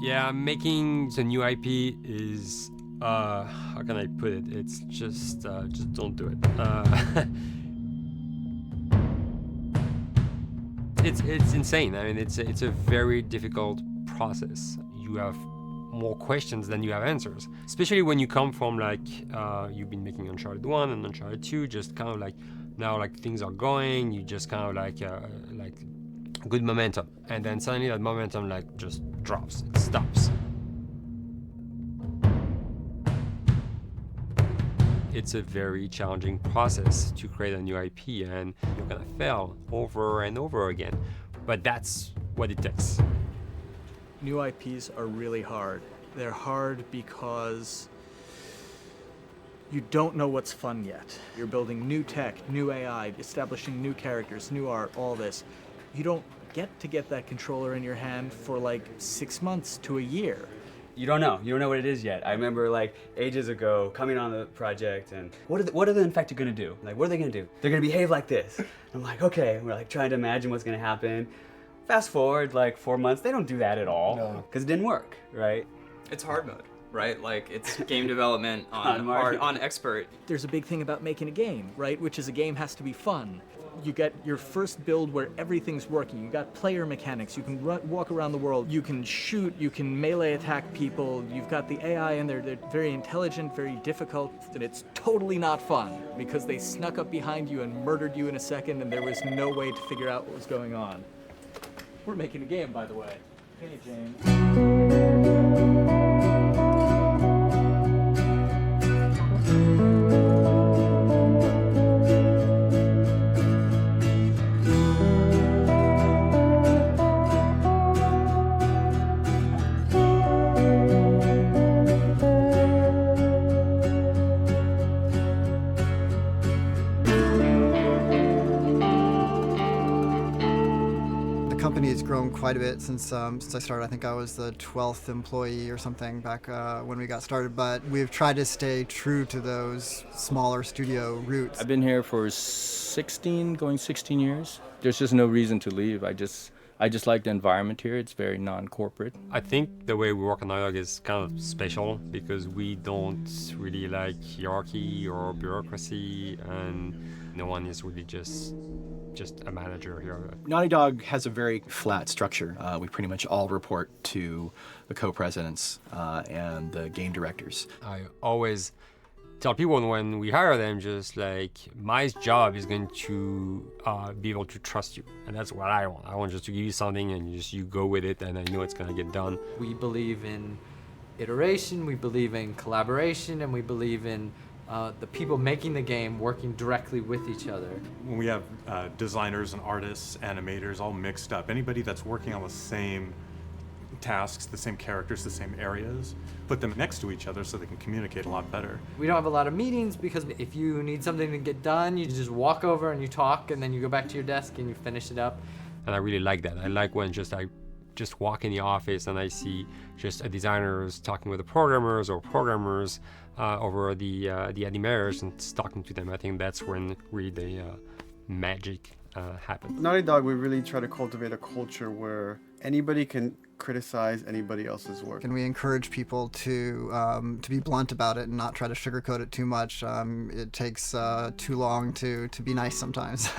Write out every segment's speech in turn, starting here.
Yeah, making the new IP is, how can I put it? It's just don't do it. It's insane. I mean, it's a very difficult process. You have more questions than you have answers, especially when you come from like you've been making Uncharted 1 and Uncharted 2, just kind of like now like things are going, you just kind of like good momentum, and then suddenly that momentum like just drops, it stops. It's a very challenging process to create a new IP, and you're gonna fail over and over again, but that's what it takes. New IPs are really hard. They're hard because you don't know what's fun yet. You're building new tech, new AI, establishing new characters, new art, all this. You don't get to get that controller in your hand for like 6 months to a year. You don't know what it is yet. I remember like ages ago coming on the project and what are the infected gonna do? Like, what are they gonna do? They're gonna behave like this. I'm like, okay, we're like trying to imagine what's gonna happen. Fast forward like 4 months, they don't do that at all because it didn't work, right? It's hard mode, right? Like it's game development on expert. There's a big thing about making a game, right? Which is a game has to be fun. You get your first build where everything's working. You got player mechanics. You can walk around the world. You can shoot. You can melee attack people. You've got the AI in there. They're very intelligent, very difficult, and it's totally not fun because they snuck up behind you and murdered you in a second, and there was no way to figure out what was going on. We're making a game, by the way. Hey, James. The company has grown quite a bit since I started. I think I was the 12th employee or something back when we got started, but we've tried to stay true to those smaller studio roots. I've been here for going 16 years. There's just no reason to leave. I just like the environment here. It's very non-corporate. I think the way we work on Naughty Dog is kind of special because we don't really like hierarchy or bureaucracy, and no one is really just a manager here. Naughty Dog has a very flat structure. We pretty much all report to the co-presidents and the game directors. I always tell people when we hire them, just like, my job is going to be able to trust you, and that's what I want. I want just to give you something and you go with it, and I know it's gonna get done. We believe in iteration, we believe in collaboration, and we believe in the people making the game working directly with each other. When we have designers and artists, animators, all mixed up, anybody that's working on the same tasks, the same characters, the same areas, put them next to each other so they can communicate a lot better. We don't have a lot of meetings because if you need something to get done, you just walk over and you talk, and then you go back to your desk and you finish it up. And I really like that. I like when I just walk in the office and I see just designers talking with the programmers or programmers over the animators and talking to them. I think that's when really the magic happens. Naughty Dog, we really try to cultivate a culture where anybody can criticize anybody else's work. And we encourage people to be blunt about it and not try to sugarcoat it too much. It takes too long to be nice sometimes.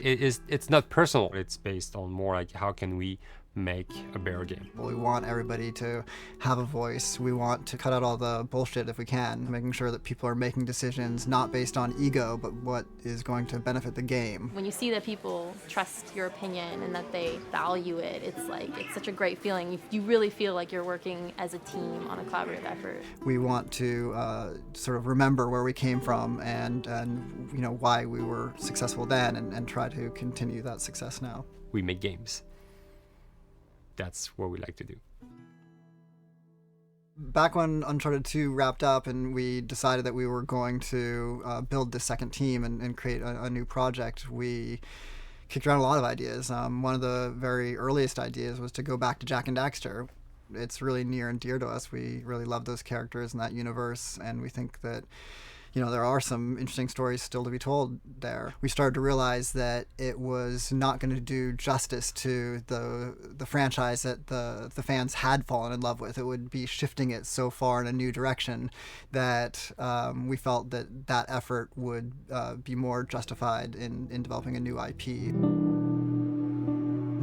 It's not personal. It's based on more like how can we make a better game. We want everybody to have a voice. We want to cut out all the bullshit if we can, making sure that people are making decisions not based on ego, but what is going to benefit the game. When you see that people trust your opinion and that they value it, it's such a great feeling. You really feel like you're working as a team on a collaborative effort. We want to sort of remember where we came from and you know why we were successful then, and try to continue that success now. We make games. That's what we like to do. Back when Uncharted 2 wrapped up and we decided that we were going to build this second team and create a new project, we kicked around a lot of ideas. One of the very earliest ideas was to go back to Jak and Daxter. It's really near and dear to us. We really love those characters in that universe, and we think that there are some interesting stories still to be told there. We started to realize that it was not going to do justice to the franchise that the fans had fallen in love with. It would be shifting it so far in a new direction that we felt that effort would be more justified in developing a new IP.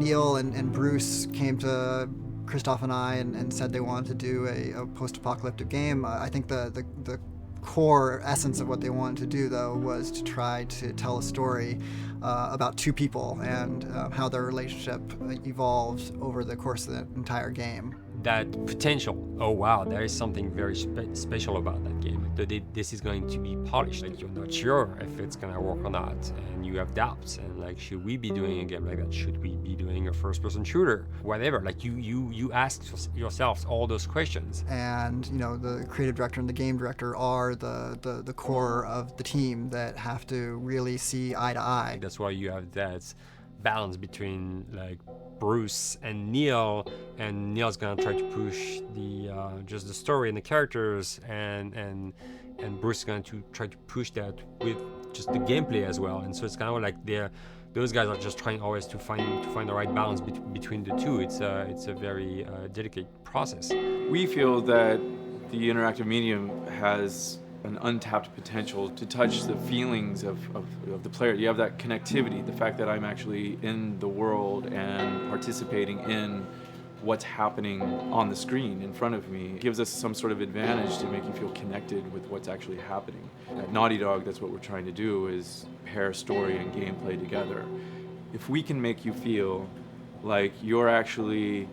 Neil and Bruce came to Christoph and I and said they wanted to do a post-apocalyptic game. I think the core essence of what they wanted to do, though, was to try to tell a story about two people and how their relationship evolved over the course of the entire game. That potential, oh wow, there is something very special about that game. This is going to be polished. Like, you're not sure if it's gonna work or not, and you have doubts. And like, should we be doing a game like that? Should we be doing a first-person shooter? Whatever. Like, you ask yourselves all those questions. And the creative director and the game director are the core of the team that have to really see eye to eye. That's why you have that balance between like Bruce and Neil's gonna try to push just the story and the characters, and Bruce is going to try to push that with just the gameplay as well. And so it's kind of like those guys are just trying always to find the right balance between the two. It's a very delicate process. We feel that the interactive medium has an untapped potential to touch the feelings of the player. You have that connectivity, the fact that I'm actually in the world and participating in what's happening on the screen in front of me gives us some sort of advantage to make you feel connected with what's actually happening. At Naughty Dog, that's what we're trying to do, is pair story and gameplay together. If we can make you feel like you're actually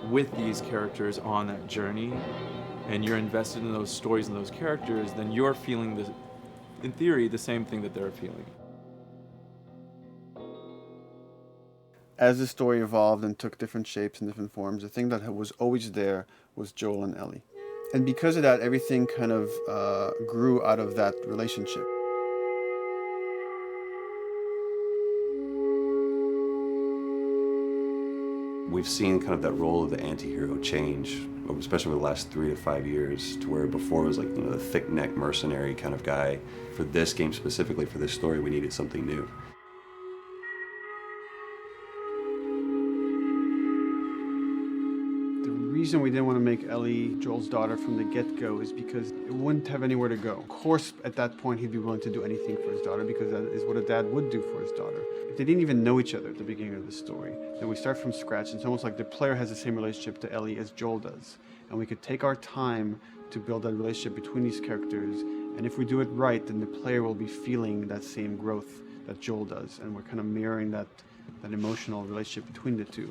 with these characters on that journey, and you're invested in those stories and those characters, then you're feeling, in theory, the same thing that they're feeling. As the story evolved and took different shapes and different forms, the thing that was always there was Joel and Ellie. And because of that, everything kind of grew out of that relationship. We've seen kind of that role of the anti-hero change, especially over the last 3 to 5 years, to where before it was like, the thick-neck mercenary kind of guy. For this game specifically, for this story, we needed something new. The reason we didn't want to make Ellie Joel's daughter from the get-go is because it wouldn't have anywhere to go. Of course, at that point, he'd be willing to do anything for his daughter because that is what a dad would do for his daughter. If they didn't even know each other at the beginning of the story, then we start from scratch. It's almost like the player has the same relationship to Ellie as Joel does. And we could take our time to build that relationship between these characters. And if we do it right, then the player will be feeling that same growth that Joel does. And we're kind of mirroring that emotional relationship between the two.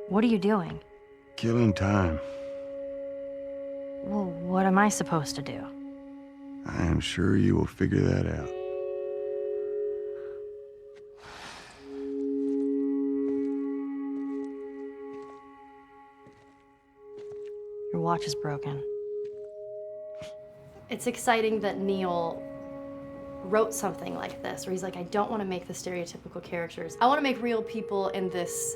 What are you doing? Killing time. Well, what am I supposed to do? I am sure you will figure that out. Your watch is broken. It's exciting that Neil wrote something like this, where he's like, I don't want to make the stereotypical characters. I want to make real people in this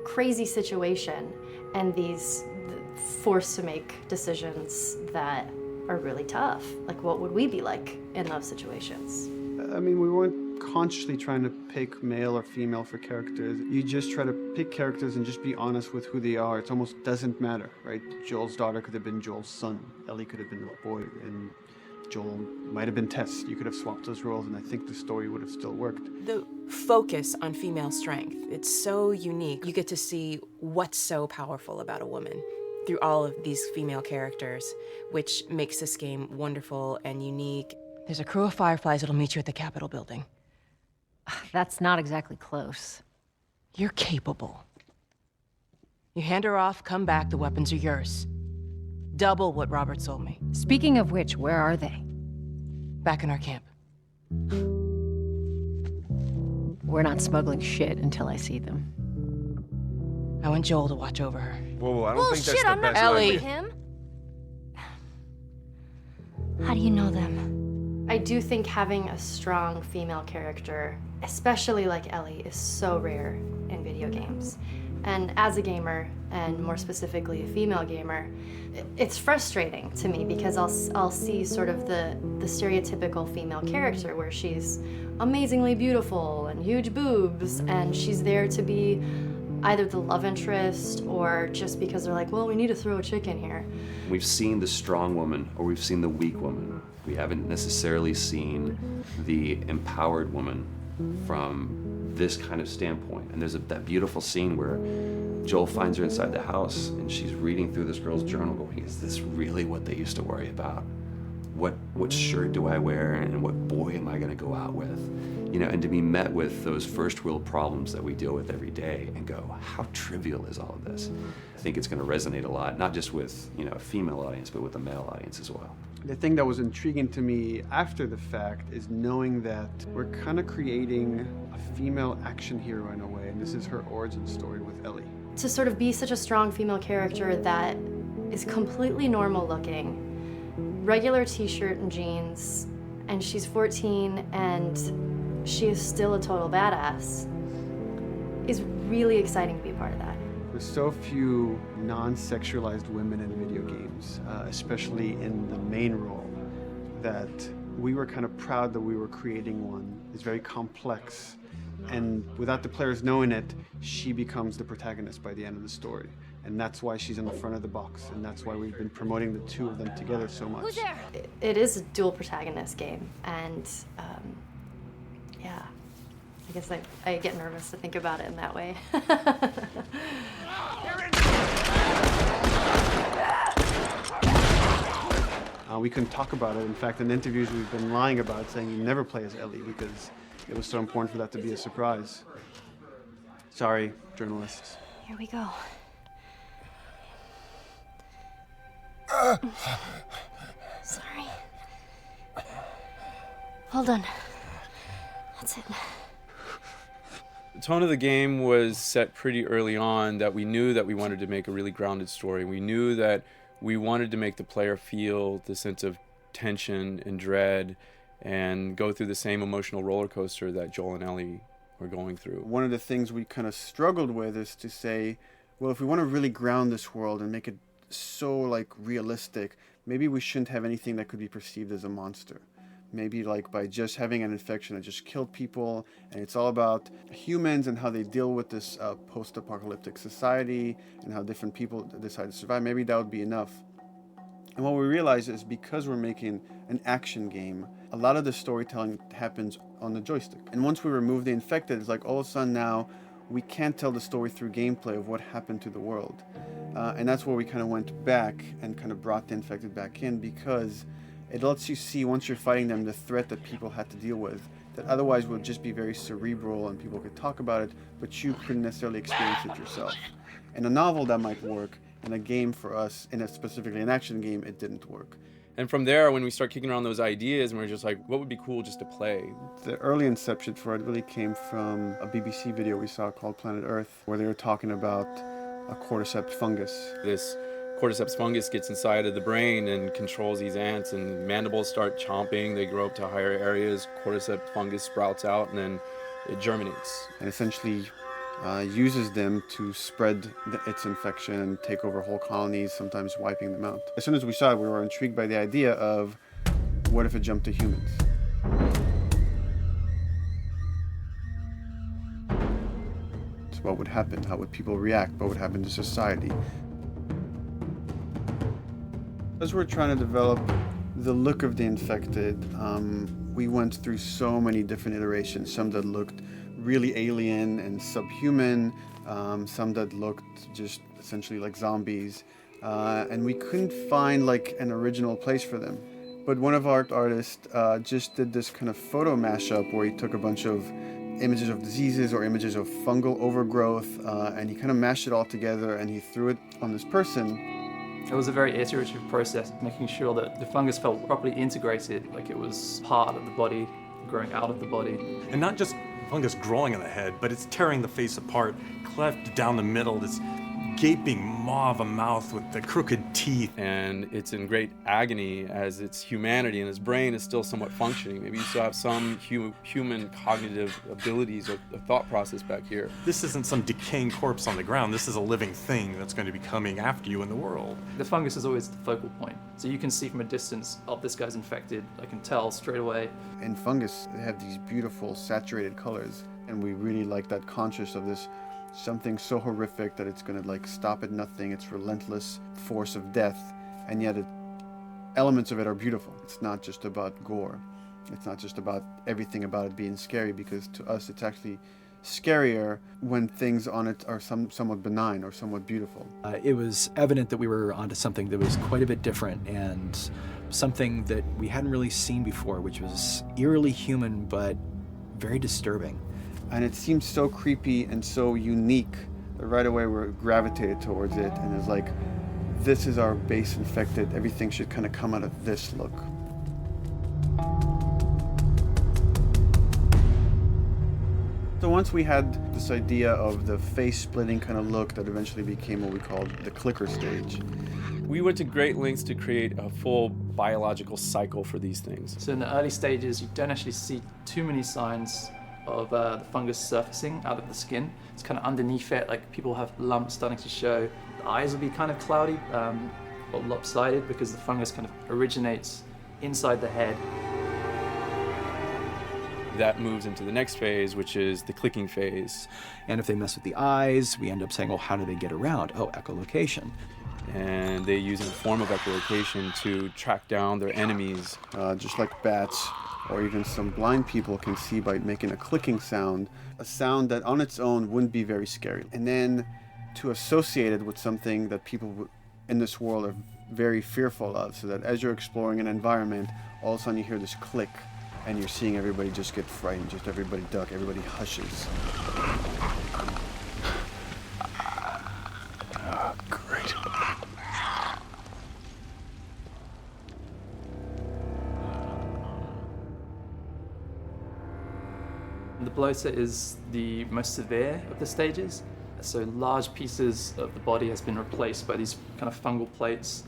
crazy situation and these forced to make decisions that are really tough. Like, what would we be like in those situations? I mean, we weren't consciously trying to pick male or female for characters. You just try to pick characters and just be honest with who they are. It almost doesn't matter, right? Joel's daughter could have been Joel's son. Ellie could have been a boy, and Joel might have been Tess. You could have swapped those roles, and I think the story would have still worked. The focus on female strength, it's so unique. You get to see what's so powerful about a woman through all of these female characters, which makes this game wonderful and unique. There's a crew of Fireflies that'll meet you at the Capitol building. That's not exactly close. You're capable. You hand her off, come back, the weapons are yours. Double what Robert sold me. Speaking of which, where are they? Back in our camp. We're not smuggling shit until I see them. I want Joel to watch over her. Whoa, I don't think that's Bullshit, the I'm not best Ellie. idea. him. How do you know them? I do think having a strong female character, especially like Ellie, is so rare in video games. And as a gamer, and more specifically a female gamer, it's frustrating to me because I'll see sort of the stereotypical female character where she's amazingly beautiful and huge boobs, and she's there to be either the love interest or just because they're like, well, we need to throw a chick in here. We've seen the strong woman or we've seen the weak woman. We haven't necessarily seen the empowered woman from this kind of standpoint. And there's that beautiful scene where Joel finds her inside the house and she's reading through this girl's journal going, is this really what they used to worry about? What shirt do I wear and what boy am I gonna go out with? You know, and to be met with those first world problems that we deal with every day and go, how trivial is all of this? I think it's gonna resonate a lot, not just with, you know, a female audience, but with a male audience as well. The thing that was intriguing to me after the fact is knowing that we're kind of creating a female action hero in a way, and this is her origin story with Ellie. To sort of be such a strong female character that is completely normal looking, regular t-shirt and jeans, and she's 14 and she is still a total badass, is really exciting to be a part of that. There's so few non-sexualized women in video games, especially in the main role, that we were kind of proud that we were creating one. It's very complex, and without the players knowing it, she becomes the protagonist by the end of the story. And that's why she's in the front of the box, and that's why we've been promoting the two of them together so much. Who's there? It is a dual protagonist game, and yeah, I guess I get nervous to think about it in that way. We couldn't talk about it. In fact, in interviews we've been lying about it, saying you never play as Ellie because it was so important for that to be a surprise. Sorry, journalists. Here we go. Sorry. Hold on. That's it. The tone of the game was set pretty early on that we knew that we wanted to make a really grounded story. We knew that we wanted to make the player feel the sense of tension and dread and go through the same emotional roller coaster that Joel and Ellie were going through. One of the things we kind of struggled with is to say, well, if we want to really ground this world and make it so like realistic, maybe we shouldn't have anything that could be perceived as a monster. Maybe like by just having an infection that just killed people, and it's all about humans and how they deal with this post-apocalyptic society and how different people decide to survive. Maybe that would be enough. And what we realize is because we're making an action game, a lot of the storytelling happens on the joystick. And once we remove the infected, it's like all of a sudden now we can't tell the story through gameplay of what happened to the world. And that's where we kind of went back and kind of brought the infected back in, because it lets you see, once you're fighting them, the threat that people had to deal with that otherwise would just be very cerebral and people could talk about it, but you couldn't necessarily experience it yourself. In a novel that might work, in a game for us, specifically an action game, it didn't work. And from there, when we start kicking around those ideas, and we're just like, what would be cool just to play? The early inception for it really came from a BBC video we saw called Planet Earth, where they were talking about a cordyceps fungus. This cordyceps fungus gets inside of the brain and controls these ants, and mandibles start chomping, they grow up to higher areas, cordyceps fungus sprouts out, and then it germinates. And essentially uses them to spread its infection and take over whole colonies, sometimes wiping them out. As soon as we saw it, we were intrigued by the idea of, what if it jumped to humans? So what would happen? How would people react? What would happen to society? As we're trying to develop the look of the infected, we went through so many different iterations, some that looked really alien and subhuman, some that looked just essentially like zombies, and we couldn't find like an original place for them. But one of our artists just did this kind of photo mashup where he took a bunch of images of diseases or images of fungal overgrowth, and he kind of mashed it all together and he threw it on this person. It was a very iterative process, making sure that the fungus felt properly integrated, like it was part of the body, growing out of the body. And not just fungus growing on the head, but it's tearing the face apart, cleft down the middle, this gaping maw of a mouth with the crooked teeth. And it's in great agony as its humanity and its brain is still somewhat functioning. Maybe you still have some human cognitive abilities or thought process back here. This isn't some decaying corpse on the ground. This is a living thing that's going to be coming after you in the world. The fungus is always the focal point. So you can see from a distance, oh, this guy's infected. I can tell straight away. In fungus, they have these beautiful saturated colors, and we really like that conscious of this something so horrific that it's going to like stop at nothing. It's relentless force of death, and yet elements of it are beautiful. It's not just about gore. It's not just about everything about it being scary, because to us it's actually scarier when things on it are somewhat benign or somewhat beautiful. It was evident that we were onto something that was quite a bit different and something that we hadn't really seen before, which was eerily human but very disturbing. And it seemed so creepy and so unique that right away we gravitated towards it, and it's like, this is our base infected. Everything should kind of come out of this look. So once we had this idea of the face-splitting kind of look that eventually became what we called the clicker stage. We went to great lengths to create a full biological cycle for these things. So in the early stages, you don't actually see too many signs of the fungus surfacing out of the skin. It's kind of underneath it, like people have lumps starting to show. The eyes will be kind of cloudy or lopsided because the fungus kind of originates inside the head. That moves into the next phase, which is the clicking phase. And if they mess with the eyes, we end up saying, well, how do they get around? Oh, echolocation. And they use a form of echolocation to track down their enemies. Just like bats, or even some blind people can see by making a clicking sound, a sound that on its own wouldn't be very scary. And then to associate it with something that people in this world are very fearful of, so that as you're exploring an environment, all of a sudden you hear this click, and you're seeing everybody just get frightened, just everybody duck, everybody hushes. Great. The bloater is the most severe of the stages. So large pieces of the body has been replaced by these kind of fungal plates.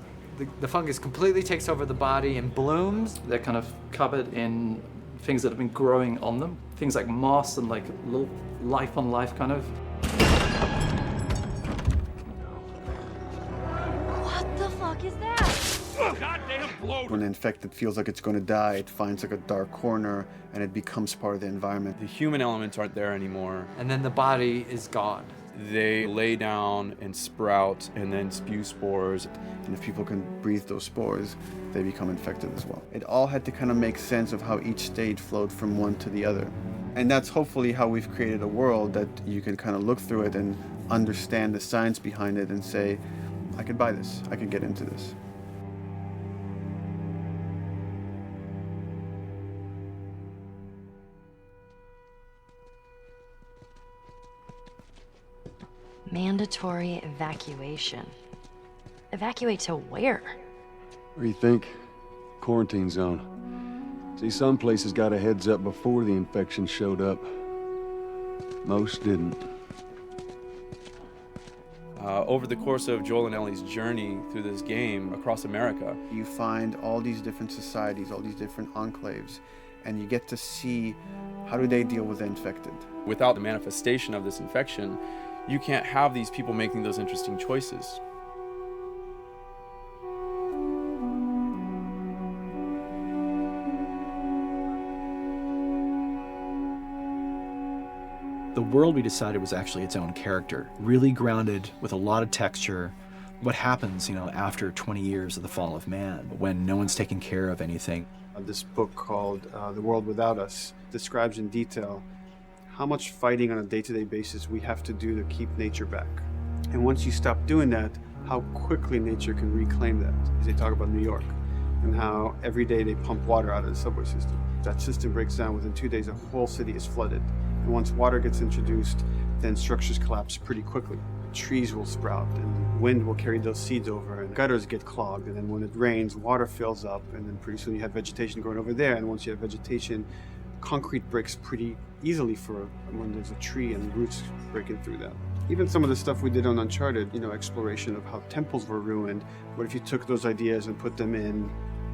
The fungus completely takes over the body and blooms. They're kind of covered in things that have been growing on them. Things like moss and like little life on life kind of. What the fuck is that? Goddamn bloater! When the infected feels like it's going to die, it finds like a dark corner and it becomes part of the environment. The human elements aren't there anymore. And then the body is gone. They lay down and sprout and then spew spores. And if people can breathe those spores, they become infected as well. It all had to kind of make sense of how each stage flowed from one to the other. And that's hopefully how we've created a world that you can kind of look through it and understand the science behind it and say, I could buy this, I could get into this. Mandatory evacuation. Evacuate to where? What do you think? Quarantine zone. See, some places got a heads up before the infection showed up. Most didn't. Over the course of Joel and Ellie's journey through this game across America, you find all these different societies, all these different enclaves, and you get to see how do they deal with the infected. Without the manifestation of this infection, you can't have these people making those interesting choices. The world we decided was actually its own character, really grounded with a lot of texture. What happens, after 20 years of the fall of man, when no one's taking care of anything. This book called The World Without Us describes in detail how much fighting on a day-to-day basis we have to do to keep nature back. And once you stop doing that, how quickly nature can reclaim that. They talk about New York and how every day they pump water out of the subway system. That system breaks down, within 2 days, a whole city is flooded. And once water gets introduced, then structures collapse pretty quickly. Trees will sprout, and wind will carry those seeds over, and gutters get clogged, and then when it rains, water fills up, and then pretty soon you have vegetation growing over there, and once you have vegetation, concrete breaks pretty easily for when there's a tree and roots breaking through that. Even some of the stuff we did on Uncharted, you know, exploration of how temples were ruined. What if you took those ideas and put them in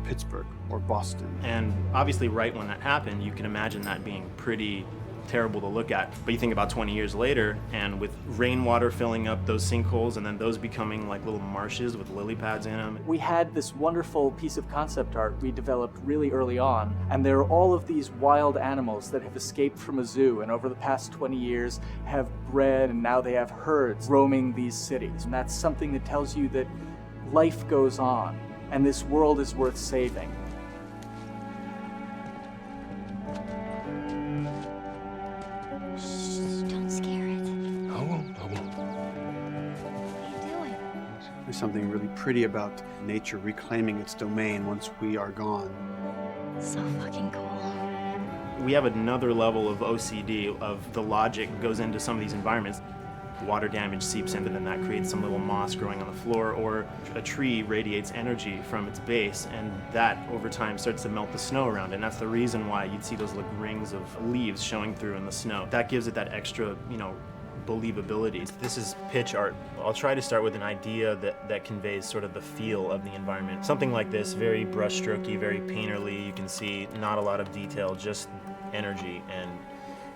Pittsburgh or Boston? And obviously right when that happened, you can imagine that being pretty terrible to look at. But you think about 20 years later, and with rainwater filling up those sinkholes and then those becoming like little marshes with lily pads in them. We had this wonderful piece of concept art we developed really early on, and there are all of these wild animals that have escaped from a zoo and over the past 20 years have bred, and now they have herds roaming these cities. And that's something that tells you that life goes on and this world is worth saving. There's something really pretty about nature reclaiming its domain once we are gone. So fucking cool. We have another level of OCD of the logic goes into some of these environments. Water damage seeps in, and then that creates some little moss growing on the floor, or a tree radiates energy from its base, and that over time starts to melt the snow around, and that's the reason why you'd see those like rings of leaves showing through in the snow. That gives it that extra, you know, believability. This is pitch art. I'll try to start with an idea that conveys sort of the feel of the environment. Something like this, very brushstrokey, very painterly. You can see not a lot of detail, just energy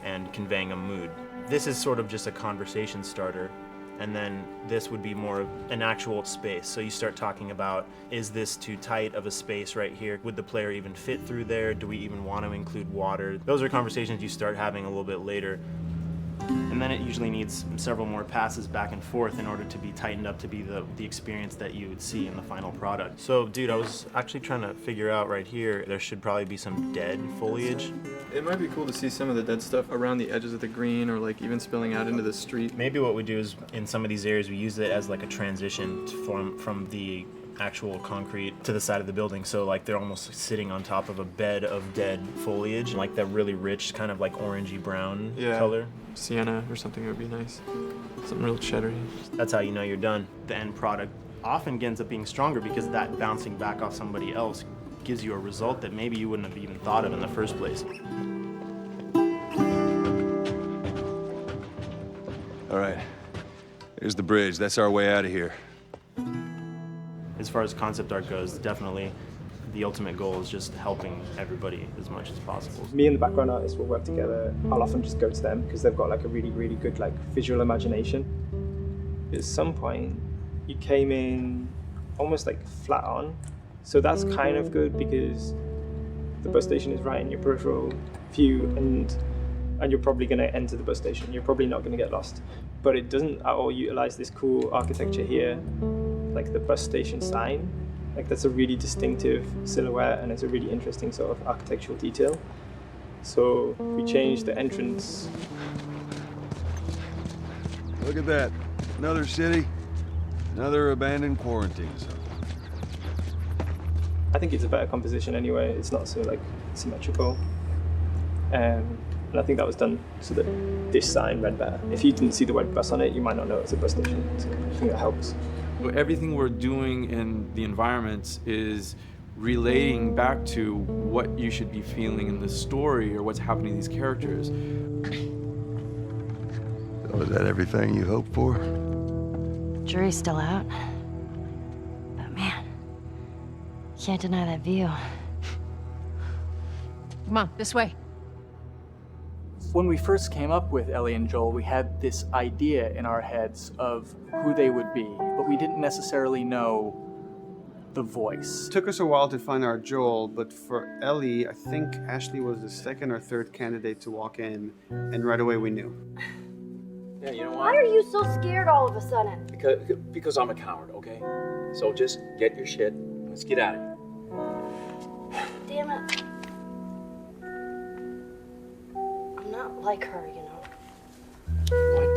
and conveying a mood. This is sort of just a conversation starter, and then this would be more of an actual space. So you start talking about, is this too tight of a space right here? Would the player even fit through there? Do we even want to include water? Those are conversations you start having a little bit later. And then it usually needs several more passes back and forth in order to be tightened up to be the experience that you would see in the final product. So, dude, I was actually trying to figure out right here, there should probably be some dead foliage. It might be cool to see some of the dead stuff around the edges of the green, or like even spilling out into the street. Maybe what we do is, in some of these areas, we use it as like a transition from the actual concrete to the side of the building. So like they're almost sitting on top of a bed of dead foliage, like that really rich kind of like orangey brown color. Sienna or something would be nice. Something real cheddary. That's how you know you're done. The end product often ends up being stronger because that bouncing back off somebody else gives you a result that maybe you wouldn't have even thought of in the first place. All right, here's the bridge. That's our way out of here. As far as concept art goes, definitely the ultimate goal is just helping everybody as much as possible. Me and the background artist will work together. I'll often just go to them because they've got like a really, really good like visual imagination. At some point, you came in almost like flat on. So that's kind of good because the bus station is right in your peripheral view, and you're probably going to enter the bus station. You're probably not going to get lost. But it doesn't at all utilize this cool architecture here, like the bus station sign. Like that's a really distinctive silhouette, and it's a really interesting sort of architectural detail. So we changed the entrance. Look at that. Another city, another abandoned quarantine zone. I think it's a better composition anyway. It's not so like symmetrical. And I think that was done so that this sign read better. If you didn't see the word bus on it, you might not know it's a bus station. So I think that helps. Everything we're doing in the environments is relating back to what you should be feeling in the story or what's happening to these characters. So is that everything you hoped for? Jury's still out. But man, can't deny that view. Come on, this way. When we first came up with Ellie and Joel, we had this idea in our heads of who they would be, but we didn't necessarily know the voice. It took us a while to find our Joel, but for Ellie, I think Ashley was the second or third candidate to walk in, and right away we knew. Yeah, you know Why are you so scared all of a sudden? Because I'm a coward, okay? So just get your shit, and let's get out of here. Damn it. I'm not like her, you know. What?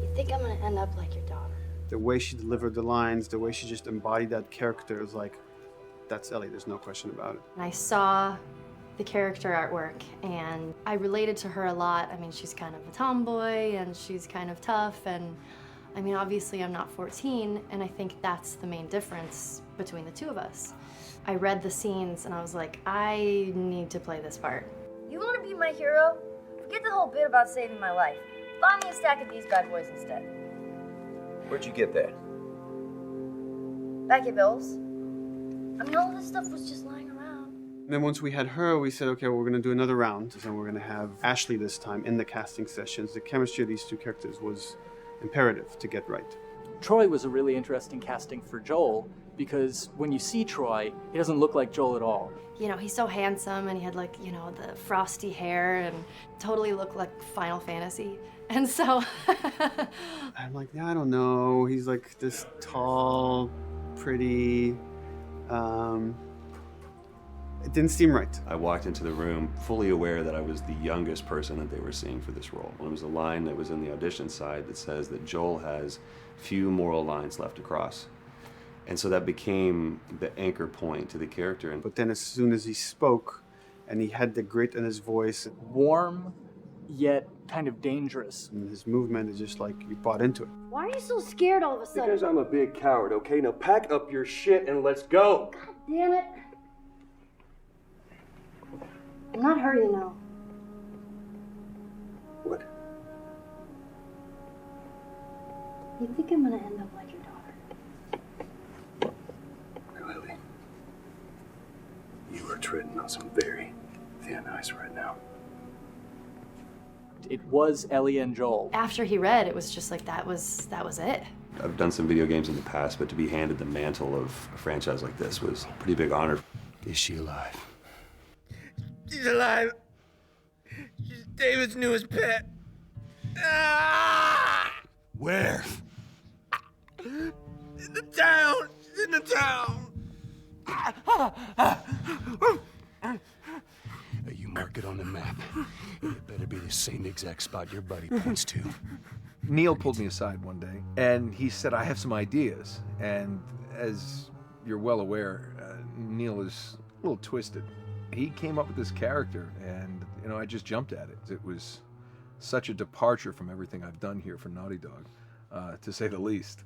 You think I'm gonna end up like your daughter? The way she delivered the lines, the way she just embodied that character is like, that's Ellie, there's no question about it. And I saw the character artwork and I related to her a lot. I mean, she's kind of a tomboy and she's kind of tough, and I mean, obviously I'm not 14, and I think that's the main difference between the two of us. I read the scenes and I was like, I need to play this part. You want to be my hero? Forget the whole bit about saving my life. Buy me a stack of these bad boys instead. Where'd you get that? Back your bills. I mean, all of this stuff was just lying around. And then once we had her, we said, okay, well, we're going to do another round. And we're going to have Ashley this time in the casting sessions. The chemistry of these two characters was imperative to get right. Troy was a really interesting casting for Joel because when you see Troy, he doesn't look like Joel at all. You know, he's so handsome and he had like, you know, the frosty hair and totally looked like Final Fantasy. And so I'm like, yeah, I don't know. He's like this tall, pretty. It didn't seem right. I walked into the room fully aware that I was the youngest person that they were seeing for this role. There was a line that was in the audition side that says that Joel has few moral lines left to cross. And so that became the anchor point to the character. But then as soon as he spoke and he had the grit in his voice, warm, yet kind of dangerous. And his movement is just like you bought into it. Why are you so scared all of a sudden? Because I'm a big coward, okay? Now pack up your shit and let's go. God damn it. I'm not her, you know. What? You think I'm gonna end up like your daughter? Lily, you are treading on some very thin ice right now. It was Ellie and Joel. after he read, it was just like that was it. I've done some video games in the past, but to be handed the mantle of a franchise like this was a pretty big honor. Is she alive? She's alive. She's David's newest pet. Ah! Where? In the town. She's in the town. You mark it on the map. It better be the same exact spot your buddy points to. Neil pulled me aside one day, and he said, I have some ideas. And as you're well aware, Neil is a little twisted. He came up with this character, and, you know, I just jumped at it. It was such a departure from everything I've done here for Naughty Dog, to say the least.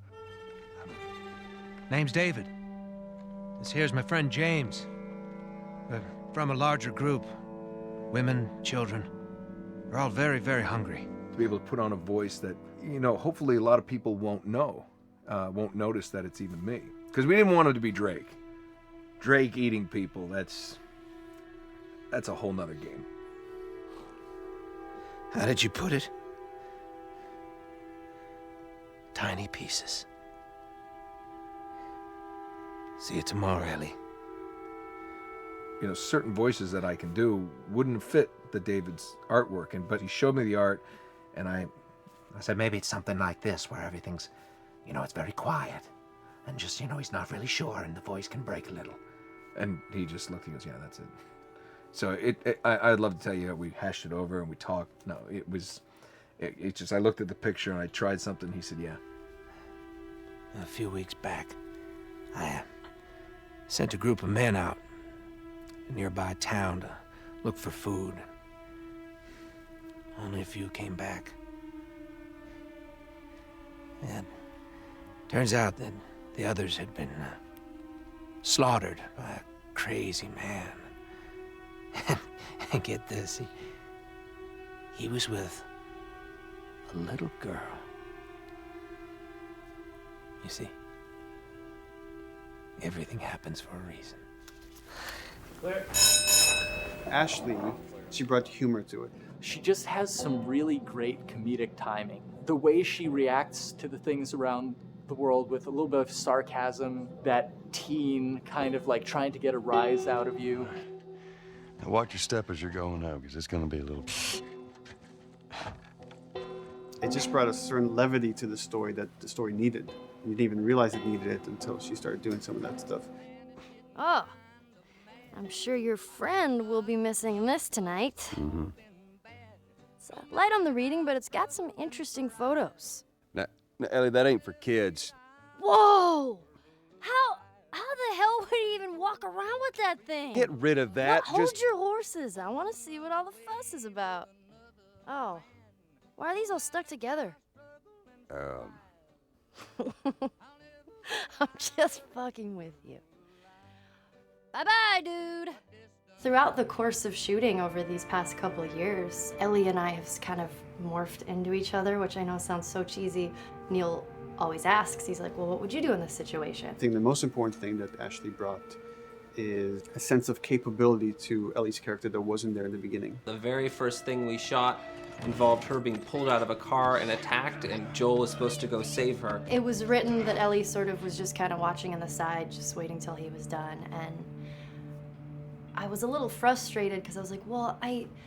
Name's David. This here's my friend James. We're from a larger group. Women, children. We're all very, very hungry. To be able to put on a voice that, you know, hopefully a lot of people won't know, won't notice that it's even me. Because we didn't want him to be Drake. Drake eating people, that's a whole nother game. How did you put it? Tiny pieces. See you tomorrow, Ellie. You know, certain voices that I can do wouldn't fit the David's artwork, but he showed me the art, and I said maybe it's something like this, where everything's, you know, it's very quiet, and just, you know, he's not really sure, and the voice can break a little. And he just looked, he goes, yeah, that's it. So I'd love to tell you, we hashed it over and we talked. No, it just, I looked at the picture and I tried something. He said, yeah. A few weeks back, I sent a group of men out a nearby town to look for food. Only a few came back. And turns out that the others had been slaughtered by a crazy man. And get this, he was with a little girl. You see, everything happens for a reason. Ashley, she brought humor to it. She just has some really great comedic timing. The way she reacts to the things around the world with a little bit of sarcasm, that teen kind of like trying to get a rise out of you. Now watch your step as you're going out, because it's going to be a little... It just brought a certain levity to the story that the story needed. You didn't even realize it needed it until she started doing some of that stuff. Oh, I'm sure your friend will be missing this tonight. Mm-hmm. It's light on the reading, but it's got some interesting photos. Now, Ellie, that ain't for kids. Whoa! How the hell would he even walk around with that thing? Get rid of that. Well, hold your horses. I want to see what all the fuss is about. Oh, why are these all stuck together? I'm just fucking with you. Bye-bye, dude. Throughout the course of shooting over these past couple of years, Ellie and I have kind of morphed into each other, which I know sounds so cheesy. Neil always asks, he's like, well, what would you do in this situation? I think the most important thing that Ashley brought is a sense of capability to Ellie's character that wasn't there in the beginning. The very first thing we shot involved her being pulled out of a car and attacked, and Joel was supposed to go save her. It was written that Ellie sort of was just kind of watching on the side, just waiting till he was done, and I was a little frustrated because I was like, well,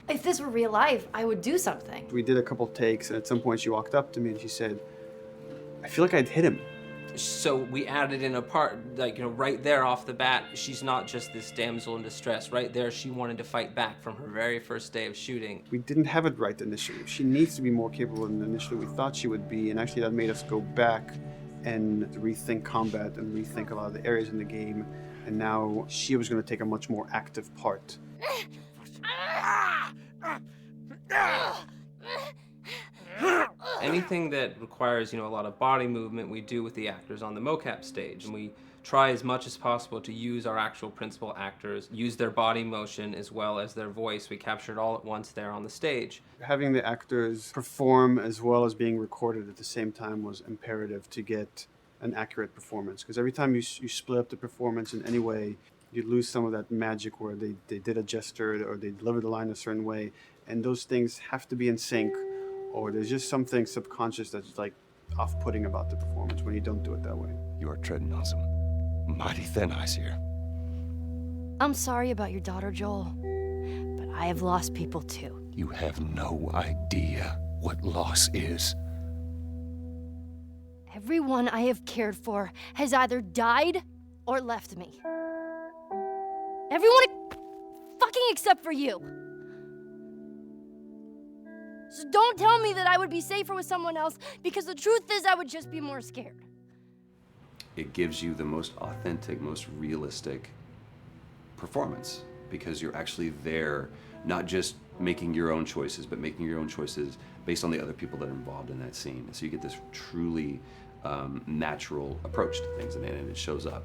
if this were real life, I would do something. We did a couple takes, and at some point she walked up to me and she said, I feel like I'd hit him. So we added in a part, like, you know, right there off the bat, she's not just this damsel in distress. Right there, she wanted to fight back from her very first day of shooting. We didn't have it right initially. She needs to be more capable than initially we thought she would be, and actually that made us go back and rethink combat and rethink a lot of the areas in the game, and now she was going to take a much more active part. Anything that requires, you know, a lot of body movement, we do with the actors on the mocap stage, and we try as much as possible to use our actual principal actors, use their body motion as well as their voice. We capture it all at once there on the stage. Having the actors perform as well as being recorded at the same time was imperative to get an accurate performance, because every time you split up the performance in any way, you lose some of that magic where they did a gesture or they delivered the line a certain way, and those things have to be in sync, or there's just something subconscious that's like off-putting about the performance when you don't do it that way. You are treading on some mighty thin ice here. I'm sorry about your daughter, Joel, but I have lost people too. You have no idea what loss is. Everyone I have cared for has either died or left me. Everyone fucking except for you. So don't tell me that I would be safer with someone else, because the truth is I would just be more scared. It gives you the most authentic, most realistic performance, because you're actually there, not just making your own choices, but making your own choices based on the other people that are involved in that scene. So you get this truly natural approach to things, and it shows up.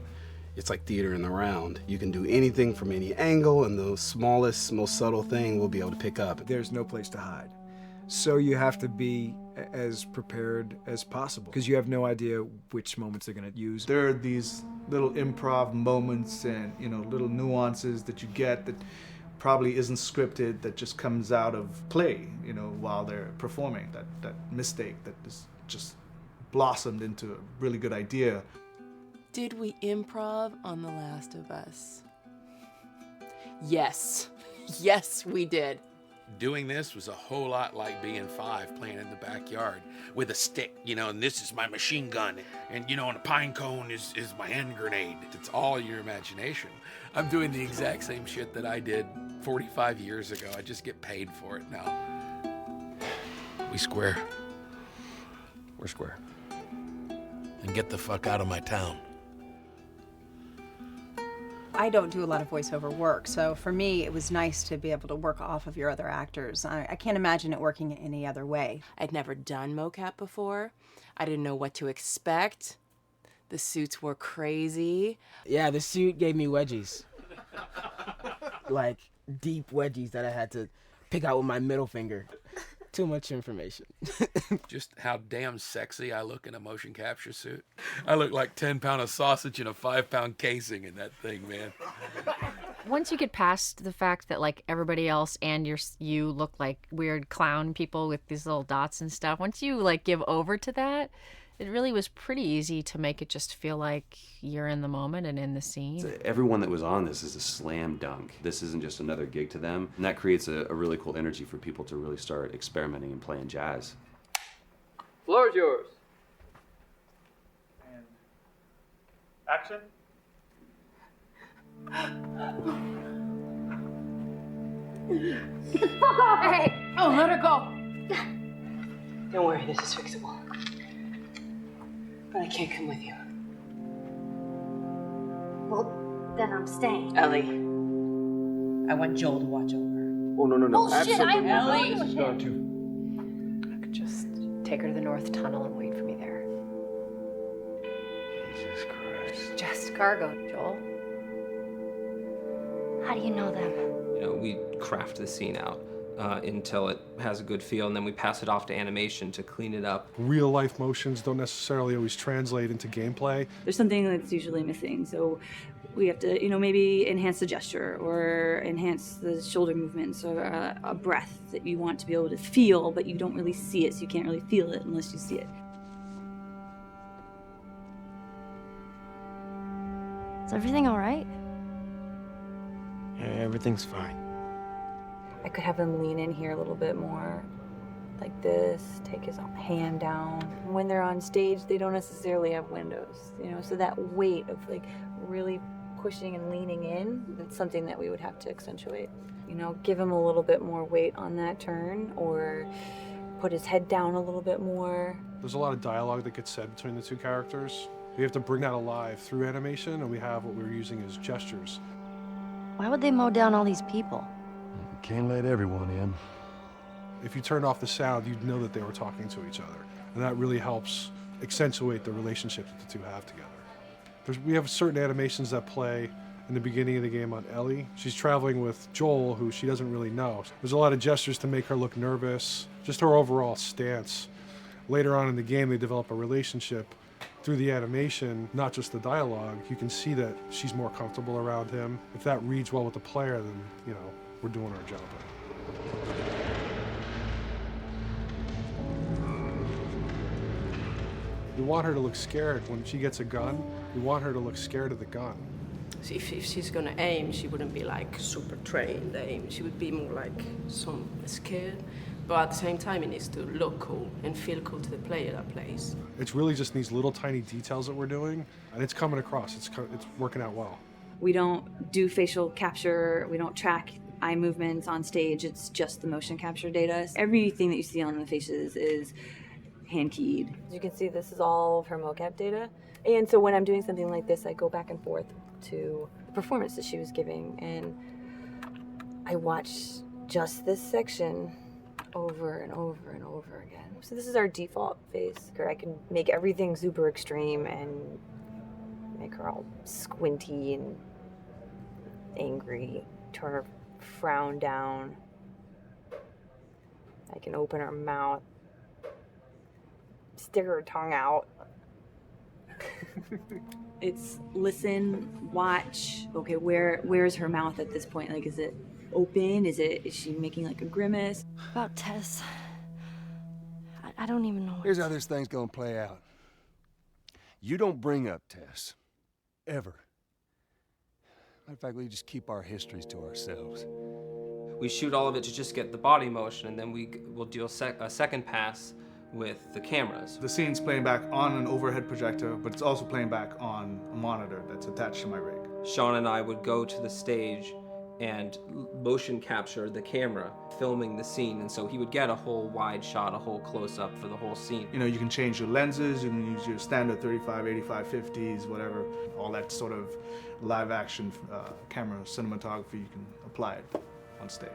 It's like theater in the round. You can do anything from any angle, and the smallest, most subtle thing we'll be able to pick up. There's no place to hide. So you have to be as prepared as possible, because you have no idea which moments they're going to use. There are these little improv moments and, you know, little nuances that you get that probably isn't scripted, that just comes out of play, you know, while they're performing. That mistake that is just blossomed into a really good idea. Did we improv on The Last of Us? Yes. Yes, we did. Doing this was a whole lot like being 5 playing in the backyard with a stick, you know, and this is my machine gun, and, you know, and a pine cone is my hand grenade. It's all your imagination. I'm doing the exact same shit that I did 45 years ago. I just get paid for it now. We square. We're square. And get the fuck out of my town. I don't do a lot of voiceover work, so for me, it was nice to be able to work off of your other actors. I can't imagine it working in any other way. I'd never done mocap before. I didn't know what to expect. The suits were crazy. Yeah, the suit gave me wedgies. Like, deep wedgies that I had to pick out with my middle finger. Too much information. Just how damn sexy I look in a motion capture suit. I look like 10 pound of sausage in a 5-pound casing in that thing, man. Once you get past the fact that, like, everybody else and you look like weird clown people with these little dots and stuff, once you, like, give over to that, it really was pretty easy to make it just feel like you're in the moment and in the scene. So everyone that was on this is a slam dunk. This isn't just another gig to them. And that creates a really cool energy for people to really start experimenting and playing jazz. Floor is yours. And action. Get the fuck off her! Hey! Oh, let her go! Don't worry, this is fixable. But I can't come with you. Well, then I'm staying. Ellie. I want Joel to watch over. Oh, no. Bullshit, Absolutely. Ellie! She's going to. I could just take her to the North Tunnel and wait for me there. Jesus Christ. Just cargo, Joel. How do you know them? You know, we craft the scene out until it has a good feel, and then we pass it off to animation to clean it up. Real life motions don't necessarily always translate into gameplay. There's something that's usually missing, so we have to, you know, maybe enhance the gesture or enhance the shoulder movements or a breath that you want to be able to feel, but you don't really see it, so you can't really feel it unless you see it. Is everything all right? Yeah, everything's fine. I could have him lean in here a little bit more, like this, take his hand down. When they're on stage, they don't necessarily have windows, you know, so that weight of like really pushing and leaning in, that's something that we would have to accentuate. You know, give him a little bit more weight on that turn, or put his head down a little bit more. There's a lot of dialogue that gets said between the two characters. We have to bring that alive through animation, and we have what we're using as gestures. Why would they mow down all these people? Can't let everyone in. If you turned off the sound, you'd know that they were talking to each other. And that really helps accentuate the relationship that the two have together. We have certain animations that play in the beginning of the game on Ellie. She's traveling with Joel, who she doesn't really know. There's a lot of gestures to make her look nervous, just her overall stance. Later on in the game, they develop a relationship through the animation, not just the dialogue. You can see that she's more comfortable around him. If that reads well with the player, then, you know, we're doing our job. We want her to look scared. When she gets a gun, we want her to look scared of the gun. So if she's gonna aim, she wouldn't be like super trained aim. She would be more like some scared. But at the same time, it needs to look cool and feel cool to the player that plays. It's really just these little tiny details that we're doing, and it's coming across. It's working out well. We don't do facial capture, we don't track eye movements on stage, it's just the motion capture data. Everything that you see on the faces is hand-keyed. As you can see, this is all of her mocap data. And so when I'm doing something like this, I go back and forth to the performance that she was giving, and I watch just this section over and over and over again. So this is our default face, where I can make everything super extreme and make her all squinty and angry, turn her frown down. I can open her mouth, stick her tongue out. It's listen, watch. Okay, where's her mouth at this point? Like, is it open? Is she making like a grimace? About Tess. I don't even know. Here's how this thing's gonna play out. You don't bring up Tess. Ever. Matter of fact, we just keep our histories to ourselves. We shoot all of it to just get the body motion, and then we'll do a second pass with the cameras. The scene's playing back on an overhead projector, but it's also playing back on a monitor that's attached to my rig. Sean and I would go to the stage and motion capture the camera filming the scene, and so he would get a whole wide shot, a whole close-up for the whole scene. You know, you can change your lenses, you can use your standard 35, 85, 50s, whatever, all that sort of live action camera cinematography, you can apply it on stage.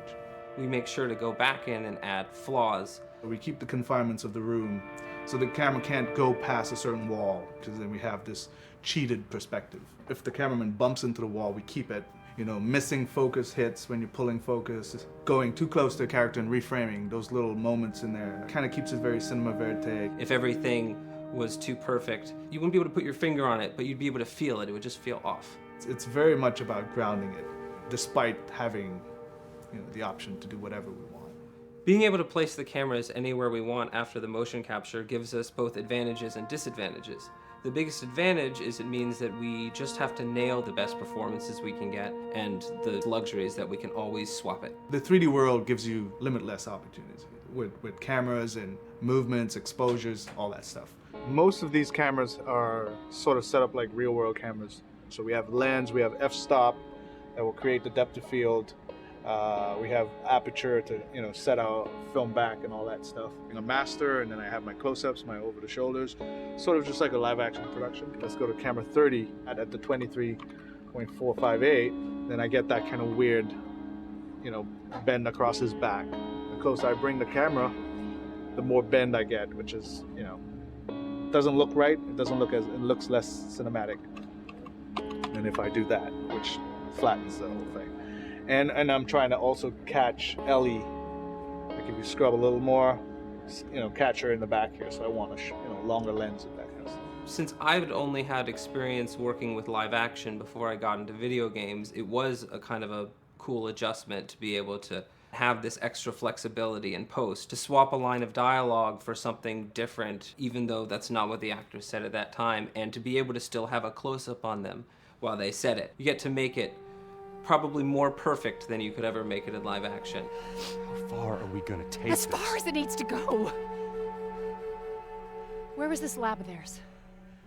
We make sure to go back in and add flaws. We keep the confinements of the room so the camera can't go past a certain wall, because then we have this cheated perspective. If the cameraman bumps into the wall, we keep it. You know, missing focus hits when you're pulling focus, going too close to the character and reframing, those little moments in there kind of keeps it very cinema verite. If everything was too perfect, you wouldn't be able to put your finger on it, but you'd be able to feel it. It would just feel off. It's very much about grounding it, despite having, you know, the option to do whatever we want. Being able to place the cameras anywhere we want after the motion capture gives us both advantages and disadvantages. The biggest advantage is it means that we just have to nail the best performances we can get, and the luxury is that we can always swap it. The 3D world gives you limitless opportunities with cameras and movements, exposures, all that stuff. Most of these cameras are sort of set up like real world cameras. So we have lens, we have f-stop that will create the depth of field. We have aperture to, you know, set our film back and all that stuff. A master, and then I have my close-ups, my over-the-shoulders, sort of just like a live-action production. Let's go to camera 30 at the 23.458. Then I get that kind of weird, you know, bend across his back. The closer I bring the camera, the more bend I get, which is, you know, doesn't look right. It looks less cinematic than if I do that, which flattens the whole thing. And I'm trying to also catch Ellie. Like if you scrub a little more, catch her in the back here. So I want a longer lens of that kind of stuff. Since I've only had experience working with live action before I got into video games, it was a kind of a cool adjustment to be able to have this extra flexibility in post, to swap a line of dialogue for something different, even though that's not what the actors said at that time, and to be able to still have a close-up on them while they said it. You get to make it probably more perfect than you could ever make it in live action. How far are we gonna take As far as it needs to go. Where was this lab of theirs?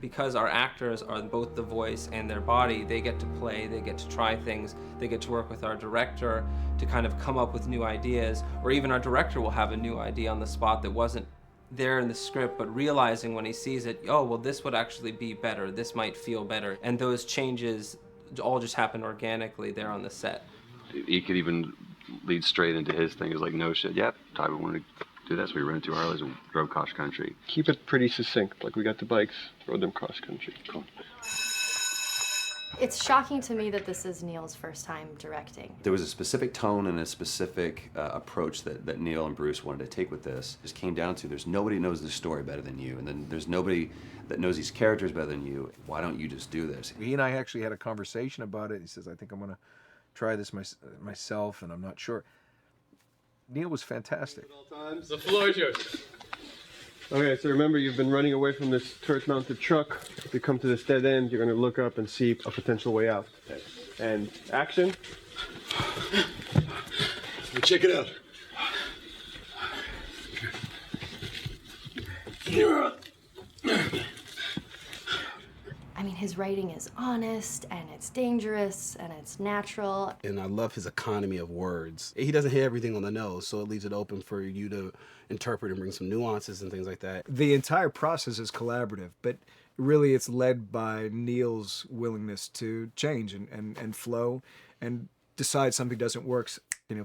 Because our actors are both the voice and their body, they get to play, they get to try things, they get to work with our director to kind of come up with new ideas, or even our director will have a new idea on the spot that wasn't there in the script, but realizing when he sees it, oh, well, this would actually be better, this might feel better. And those changes all just happen organically there on the set. He could even lead straight into his thing. He's like, no shit, yep, Tyler wanted to do that, so we rented 2 Harleys and drove cross country. Keep it pretty succinct. Like, we got the bikes, rode them cross country. Cool. It's shocking to me that this is Neil's first time directing. There was a specific tone and a specific approach that Neil and Bruce wanted to take with this. It just came down to, there's nobody knows this story better than you, and then there's nobody that knows these characters better than you. Why don't you just do this? He and I actually had a conversation about it. He says, I think I'm gonna try this myself, and I'm not sure. Neil was fantastic. The floor is yours. Okay, so remember, you've been running away from this turret-mounted truck. If you come to this dead end, you're going to look up and see a potential way out. Okay. And action. Check it out. I mean, his writing is honest, and it's dangerous, and it's natural. And I love his economy of words. He doesn't hit everything on the nose, so it leaves it open for you to interpret and bring some nuances and things like that. The entire process is collaborative, but really it's led by Neil's willingness to change and flow and decide something doesn't work,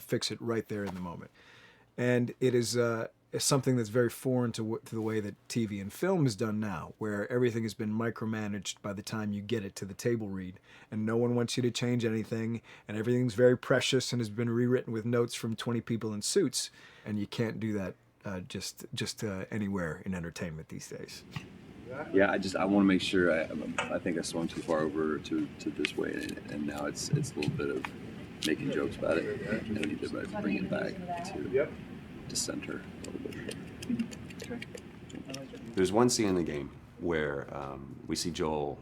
fix it right there in the moment. And it is something that's very foreign to the way that TV and film is done now, where everything has been micromanaged by the time you get it to the table read, and no one wants you to change anything, and everything's very precious and has been rewritten with notes from 20 people in suits, and you can't do that just anywhere in entertainment these days. Yeah, I want to make sure. I think I swung too far over to this way, and now it's a little bit of making jokes about it, and I need to bring it back to center a little bit. There's one scene in the game where we see Joel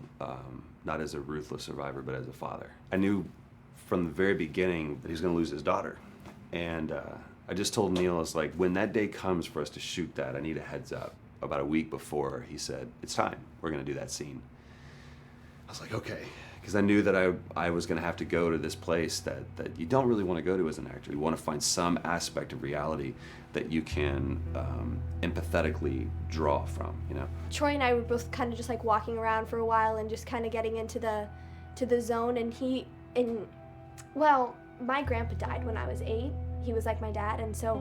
not as a ruthless survivor, but as a father. I knew from the very beginning that he was going to lose his daughter, and I just told Neil, I was like, when that day comes for us to shoot that, I need a heads up. About a week before, he said, it's time, we're going to do that scene. I was like, okay, because I knew that I was going to have to go to this place that you don't really want to go to as an actor. You want to find some aspect of reality that you can empathetically draw from, Troy and I were both kind of just like walking around for a while and just kind of getting into the zone, and well, my grandpa died when I was 8. He was like my dad, and so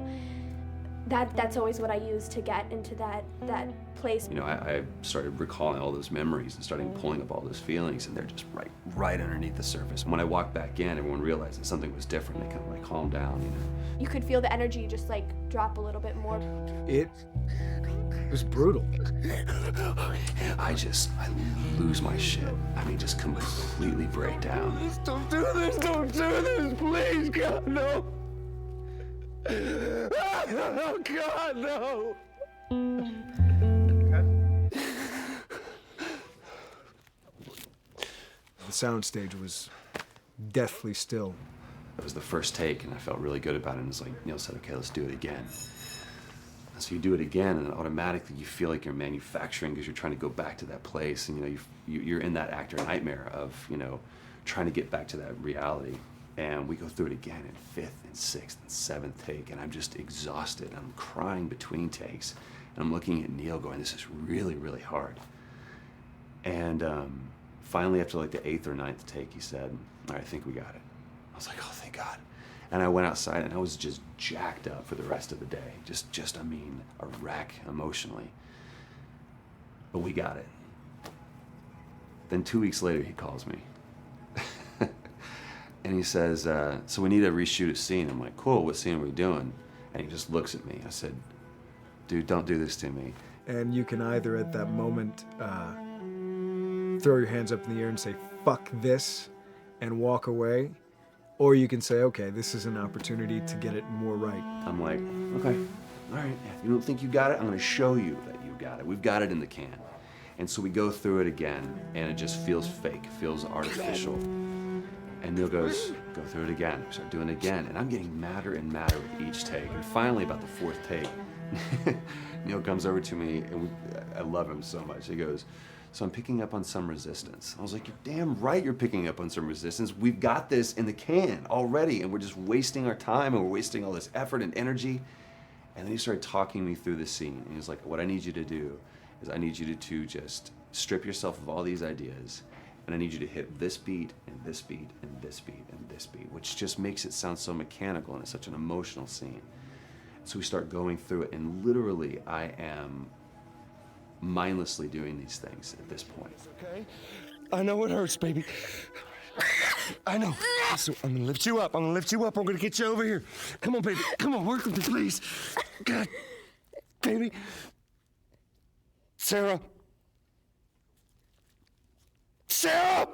that's always what I use to get into that place. I started recalling all those memories and starting pulling up all those feelings, and they're just right underneath the surface. When I walked back in, everyone realized that something was different. They kind of calmed down, You could feel the energy just like drop a little bit more. It was brutal. I lose my shit. I mean, just completely break down. Don't do this, please, God, no. Oh, God, no! The soundstage was deathly still. It was the first take, and I felt really good about it. And it's like Neil said, okay, let's do it again. And so you do it again, and automatically you feel like you're manufacturing because you're trying to go back to that place, and you're in that actor nightmare of trying to get back to that reality. And we go through it again in 5th and 6th and 7th take, and I'm just exhausted. I'm crying between takes, and I'm looking at Neil going, this is really, really hard. And finally, after like the 8th or 9th take, he said, all right, I think we got it. I was like, oh, thank God. And I went outside, and I was just jacked up for the rest of the day. Just I mean, a wreck emotionally. But we got it. Then 2 weeks later, he calls me. And he says, so we need to reshoot a scene. I'm like, cool, what scene are we doing? And he just looks at me. I said, dude, don't do this to me. And you can either at that moment throw your hands up in the air and say, fuck this, and walk away. Or you can say, okay, this is an opportunity to get it more right. I'm like, okay, all right. You don't think you got it? I'm gonna show you that you got it. We've got it in the can. And so we go through it again, and it just feels fake, feels artificial. And Neil goes, go through it again. We start doing it again. And I'm getting madder and madder with each take. And finally, about the fourth take, Neil comes over to me, and I love him so much. He goes, so I'm picking up on some resistance. I was like, you're damn right you're picking up on some resistance. We've got this in the can already, and we're just wasting our time, and we're wasting all this effort and energy. And then he started talking me through the scene. And he was like, what I need you to do is I need you to just strip yourself of all these ideas, and I need you to hit this beat, and this beat, and this beat, and this beat, which just makes it sound so mechanical, and it's such an emotional scene. So we start going through it, and literally I am mindlessly doing these things at this point. Okay? I know it hurts, baby. I know. So I'm gonna lift you up. I'm gonna lift you up. I'm gonna get you over here. Come on, baby. Come on, work with me, please. God, baby. Sarah. Sarah!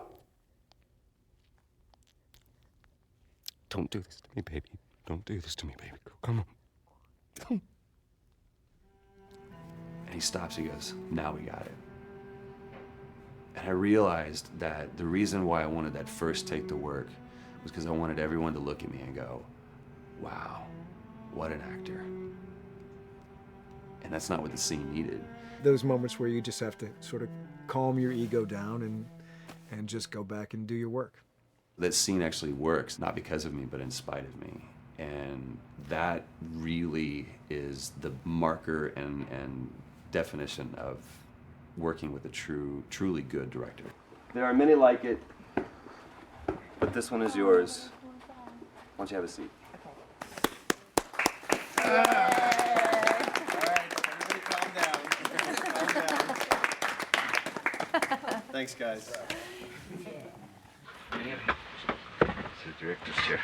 Don't do this to me, baby. Don't do this to me, baby. Come on. Come. And he stops, he goes, now we got it. And I realized that the reason why I wanted that first take to work was because I wanted everyone to look at me and go, wow, what an actor. And that's not what the scene needed. Those moments where you just have to sort of calm your ego down and just go back and do your work. That scene actually works, not because of me, but in spite of me. And that really is the marker and definition of working with a truly good director. There are many like it, but this one is yours. Why don't you have a seat? Thanks, guys. It's the director's chair.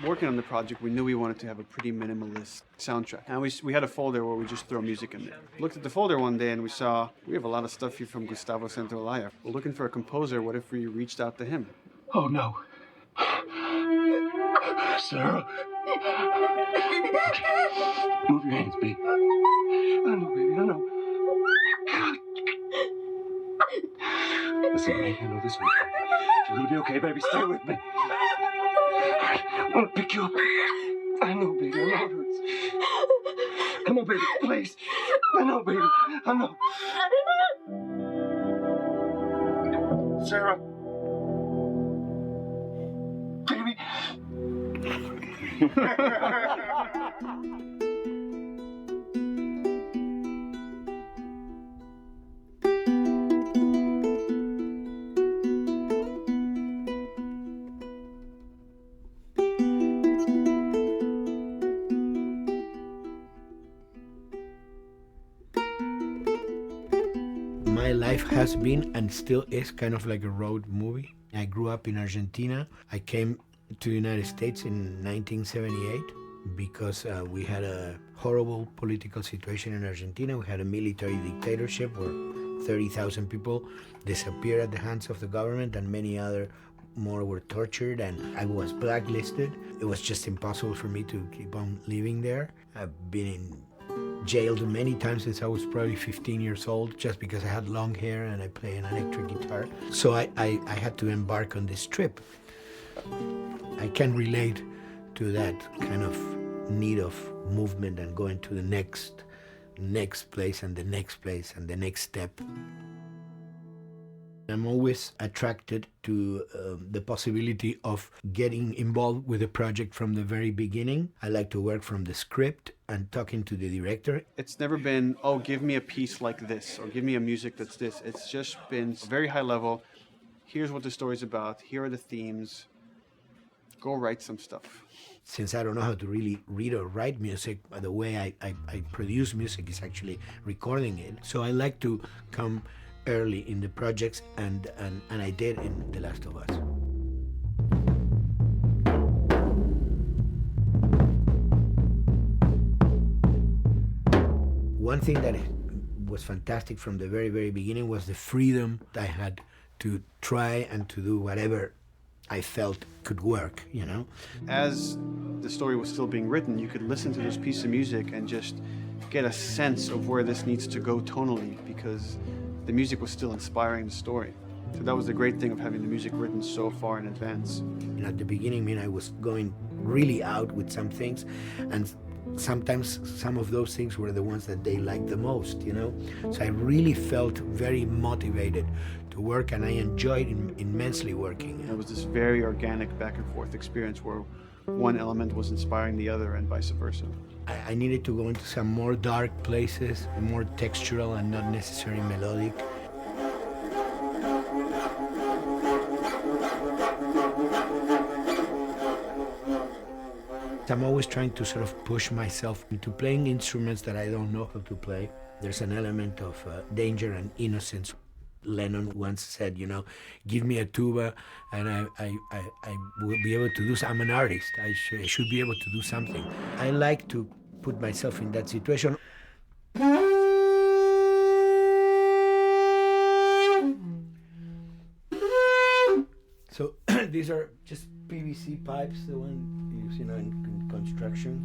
Working on the project, we knew we wanted to have a pretty minimalist soundtrack. And we had a folder where we just throw music in there. Looked at the folder one day and we saw, we have a lot of stuff here from Gustavo Santaolalla. We're looking for a composer. What if we reached out to him? Oh, no. Sarah. Move your hands, baby. I know, baby, I know. Listen to me, I know this one. You're gonna be okay, baby. Stay with me. I want to pick you up. I know, baby. I know it hurts. Come on, baby. Please. I know, baby. I know. Sarah. Baby. My life has been and still is kind of like a road movie. I grew up in Argentina. I came to the United States in 1978 because we had a horrible political situation in Argentina. We had a military dictatorship where 30,000 people disappeared at the hands of the government and many other more were tortured, and I was blacklisted. It was just impossible for me to keep on living there. I've been jailed many times since I was probably 15 years old just because I had long hair and I play an electric guitar. So I had to embark on this trip. I can relate to that kind of need of movement and going to the next place and the next place and the next step. I'm always attracted to the possibility of getting involved with a project from the very beginning. I like to work from the script and talking to the director. It's never been, oh, give me a piece like this, or give me a music that's this. It's just been very high level. Here's what the story's about. Here are the themes. Go write some stuff. Since I don't know how to really read or write music, the way I produce music is actually recording it. So I like to come early in the projects, and I did in The Last of Us. One thing that was fantastic from the very, very beginning was the freedom I had to try and to do whatever I felt could work, you know? As the story was still being written, you could listen to this piece of music and just get a sense of where this needs to go tonally, because the music was still inspiring the story. So that was the great thing of having the music written so far in advance. You know, at the beginning, I mean, I was going really out with some things, and sometimes some of those things were the ones that they liked the most, you know? So I really felt very motivated to work, and I enjoyed immensely working. It was this very organic back and forth experience where one element was inspiring the other and vice versa. I needed to go into some more dark places, more textural and not necessarily melodic. I'm always trying to sort of push myself into playing instruments that I don't know how to play. There's an element of danger and innocence. Lennon once said, you know, give me a tuba and I will be able to do something. I'm an artist. I should be able to do something. I like to put myself in that situation. So these are just PVC pipes, the one you use, you know, in constructions.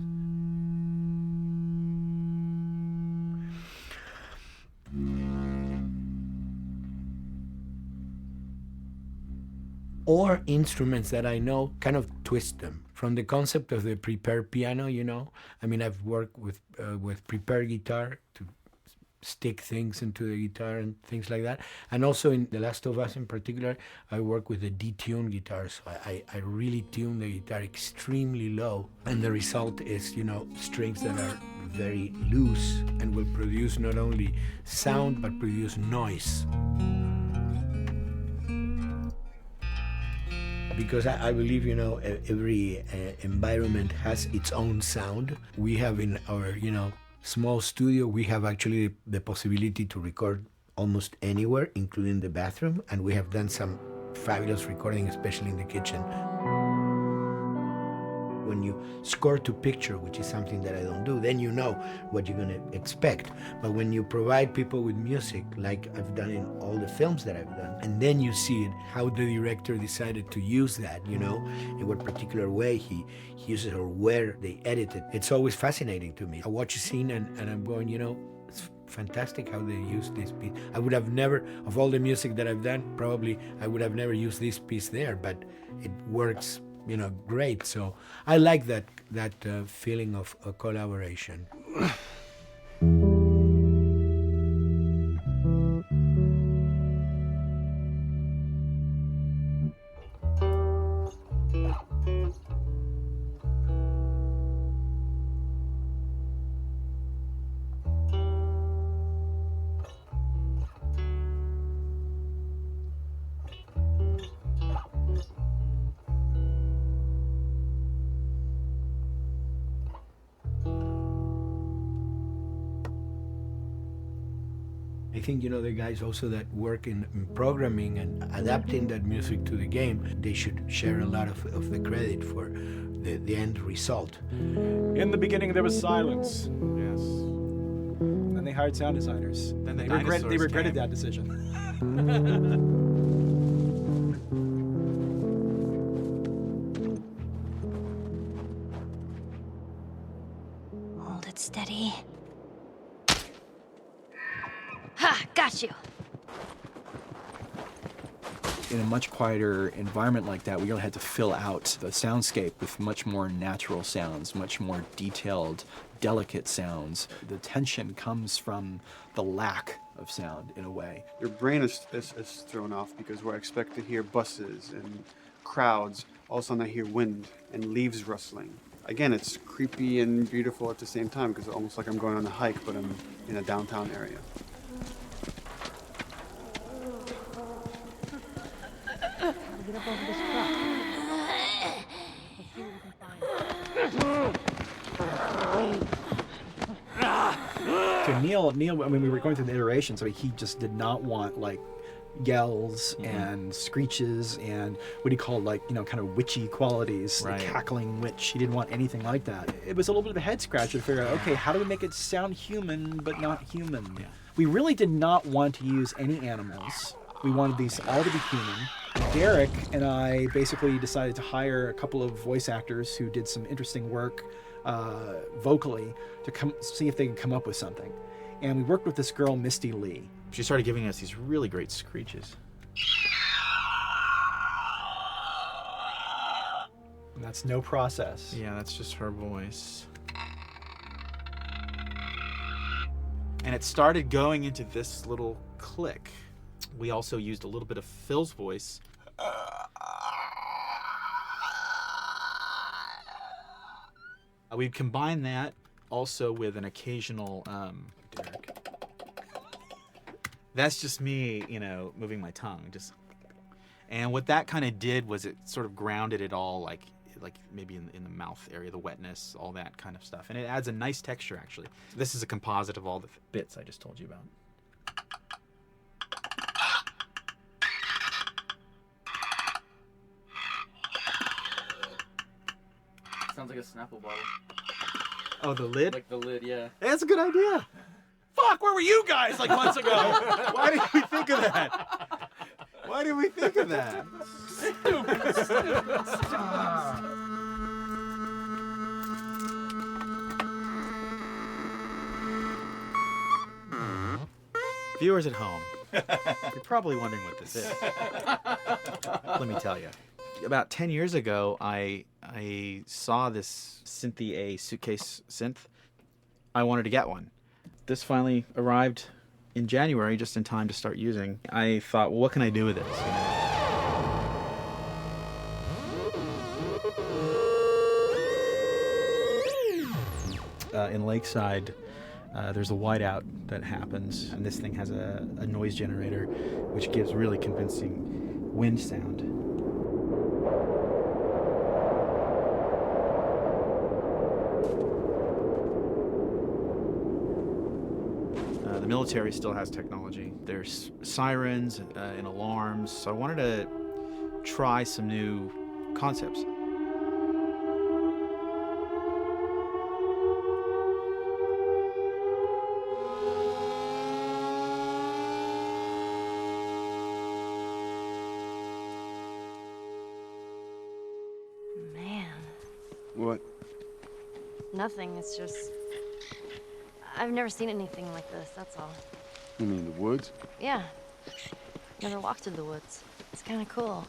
Or instruments that I know, kind of twist them. From the concept of the prepared piano, you know, I mean, I've worked with prepared guitar to stick things into the guitar and things like that. And also in The Last of Us in particular, I work with a detuned guitar. So I really tune the guitar extremely low. And the result is, you know, strings that are very loose and will produce not only sound, but produce noise. Because I believe, you know, every environment has its own sound. We have in our, you know, small studio, we have actually the possibility to record almost anywhere, including the bathroom, and we have done some fabulous recording, especially in the kitchen. When you score to picture, which is something that I don't do, then you know what you're gonna expect. But when you provide people with music, like I've done in all the films that I've done, and then you see it, how the director decided to use that, you know, in what particular way he uses it or where they edit it. It's always fascinating to me. I watch a scene and I'm going, you know, it's fantastic how they use this piece. I would have never, of all the music that I've done, probably I would have never used this piece there, but it works, you know, great. So I like that feeling of a collaboration. I think, you know, the guys also that work in programming and adapting that music to the game, they should share a lot of the credit for the end result. In the beginning, there was silence. Yes. Then they hired sound designers. Then they regretted that decision. Hold it steady. Ha! Got you! In a much quieter environment like that, we really had to fill out the soundscape with much more natural sounds, much more detailed, delicate sounds. The tension comes from the lack of sound, in a way. Your brain is thrown off because where I expect to hear buses and crowds, all of a sudden I hear wind and leaves rustling. Again, it's creepy and beautiful at the same time because it's almost like I'm going on a hike, but I'm in a downtown area. Get up over this truck. Let's see what we can find. To Neil, I mean, we were going through the iterations, so he just did not want, like, yells and screeches and what he called, like, you know, kind of witchy qualities, the cackling witch. He didn't want anything like that. It was a little bit of a head scratcher to figure out, okay, how do we make it sound human but not human? Yeah. We really did not want to use any animals. We wanted these all to be human. Derek and I basically decided to hire a couple of voice actors who did some interesting work vocally to see if they could come up with something. And we worked with this girl, Misty Lee. She started giving us these really great screeches. And that's no process. Yeah, that's just her voice. And it started going into this little click. We also used a little bit of Phil's voice. We'd combine that also with an occasional, Derek. That's just me, you know, moving my tongue. And what that kind of did was it sort of grounded it all, like maybe in the mouth area, the wetness, all that kind of stuff. And it adds a nice texture, actually. This is a composite of all the bits I just told you about. Sounds like a Snapple bottle. Oh, the lid? Like the lid, yeah. That's a good idea. Fuck, where were you guys like months ago? Why did we think of that? Why did we think of that? Stupid. Viewers at home, you're probably wondering what this is. Let me tell you. About 10 years ago, I saw this Synthy A suitcase synth. I wanted to get one. This finally arrived in January, just in time to start using. I thought, well, what can I do with this? In Lakeside, there's a whiteout that happens, and this thing has a noise generator, which gives really convincing wind sound. The military still has technology. There's sirens and alarms, so I wanted to try some new concepts. Man. What? Nothing, it's just... I've never seen anything like this, that's all. You mean the woods? Yeah. Never walked through the woods. It's kind of cool.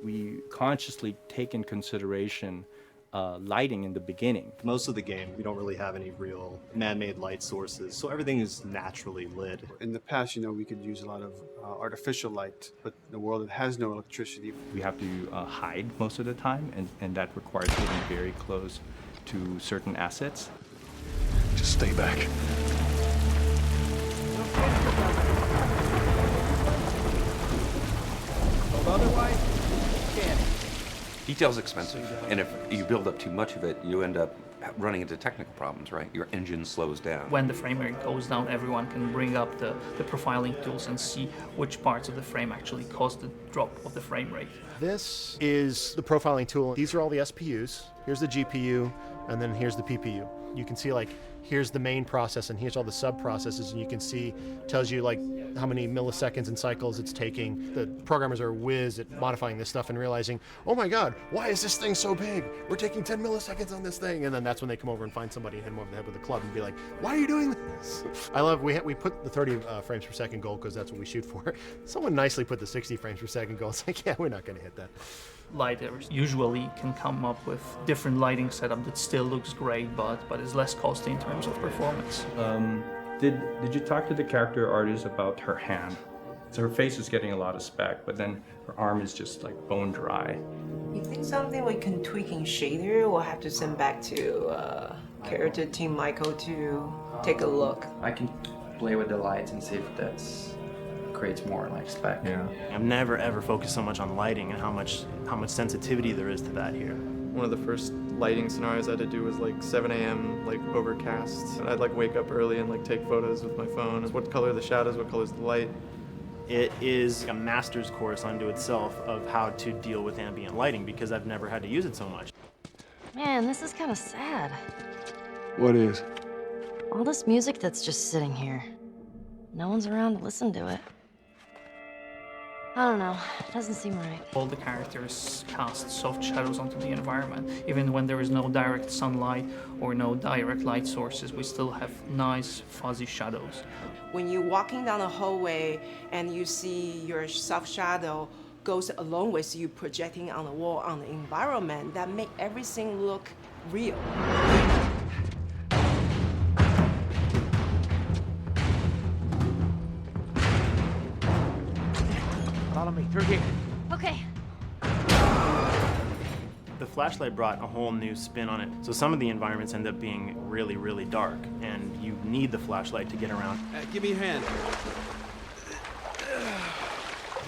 We consciously take in consideration lighting in the beginning. Most of the game, we don't really have any real man-made light sources, so everything is naturally lit. In the past, you know, we could use a lot of artificial light, but in a world that has no electricity. We have to hide most of the time, and that requires getting very close to certain assets. Just stay back. Otherwise, you can't. Detail's expensive, and if you build up too much of it, you end up running into technical problems, right? Your engine slows down. When the frame rate goes down, everyone can bring up the profiling tools and see which parts of the frame actually cause the drop of the frame rate. This is the profiling tool. These are all the SPUs. Here's the GPU, and then here's the PPU. You can see, like, here's the main process, and here's all the sub-processes, and you can see, tells you, like, how many milliseconds and cycles it's taking. The programmers are whiz at modifying this stuff and realizing, oh my God, why is this thing so big? We're taking 10 milliseconds on this thing. And then that's when they come over and find somebody and hit them over the head with a club and be like, why are you doing this? I love, we put the 30 frames per second goal because that's what we shoot for. Someone nicely put the 60 frames per second goal. It's like, yeah, we're not gonna hit that. Lighters usually can come up with different lighting setup that still looks great, but is less costly in terms of performance. Did you talk to the character artist about her hand? So her face is getting a lot of spec, but then her arm is just like bone dry. You think something we can tweak in shader? We'll have to send back to character team Michael to take a look. I can play with the lights and see if that creates more like spec. Yeah. I've never ever focused so much on lighting and how much sensitivity there is to that here. One of the first lighting scenarios I had to do was like 7 a.m. like overcast. And I'd like wake up early and like take photos with my phone. What color are the shadows, what color is the light? It is a master's course unto itself of how to deal with ambient lighting because I've never had to use it so much. Man, this is kind of sad. What is? All this music that's just sitting here. No one's around to listen to it. I don't know. It doesn't seem right. All the characters cast soft shadows onto the environment. Even when there is no direct sunlight or no direct light sources, we still have nice fuzzy shadows. When you're walking down the hallway and you see your soft shadow goes along with you projecting on the wall on the environment, that make everything look real. Follow me through here. Okay. The flashlight brought a whole new spin on it. So some of the environments end up being really, really dark, and you need the flashlight to get around. Give me a hand.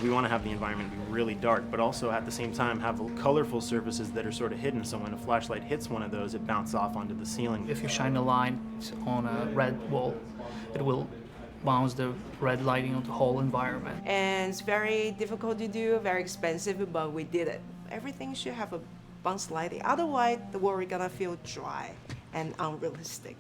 We want to have the environment be really dark, but also at the same time have colorful surfaces that are sort of hidden, so when a flashlight hits one of those, it bounces off onto the ceiling. If you shine a light on a red wall, it will bounce the red lighting on the whole environment. And it's very difficult to do, very expensive, but we did it. Everything should have a bounce lighting. Otherwise, the world is gonna feel dry and unrealistic.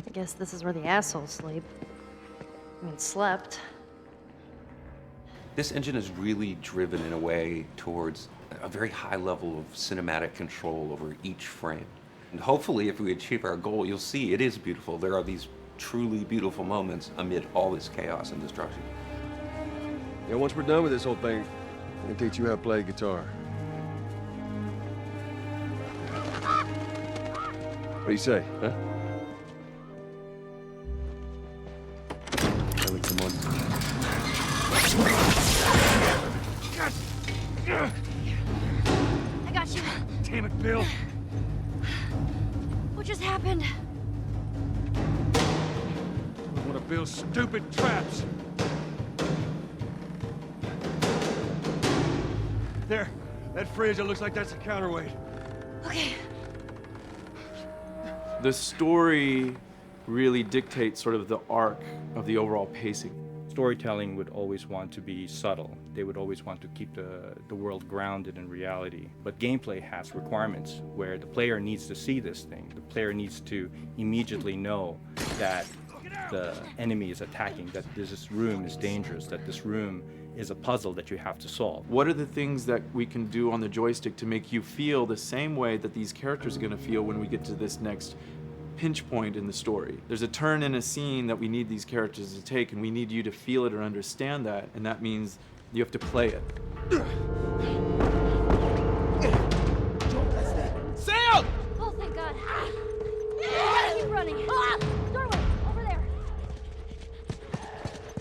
I guess this is where the assholes sleep. I mean, slept. This engine is really driven in a way towards a very high level of cinematic control over each frame. And hopefully, if we achieve our goal, you'll see it is beautiful. There are these truly beautiful moments amid all this chaos and destruction. Yeah, once we're done with this whole thing, I'm gonna teach you how to play guitar. What do you say, huh? Ellie, come on. I got you. Damn it, Bill. What just happened? One of Bill's stupid traps. There, that fridge, it looks like that's a counterweight. Okay. The story really dictates sort of the arc of the overall pacing. Storytelling would always want to be subtle. They would always want to keep the world grounded in reality. But gameplay has requirements where the player needs to see this thing. The player needs to immediately know that the enemy is attacking, that this room is dangerous, that this room is a puzzle that you have to solve. What are the things that we can do on the joystick to make you feel the same way that these characters are going to feel when we get to this next pinch point in the story? There's a turn in a scene that we need these characters to take, and we need you to feel it or understand that, and that means you have to play it. Sam! Oh, thank God. Keep running. Doorway, over there.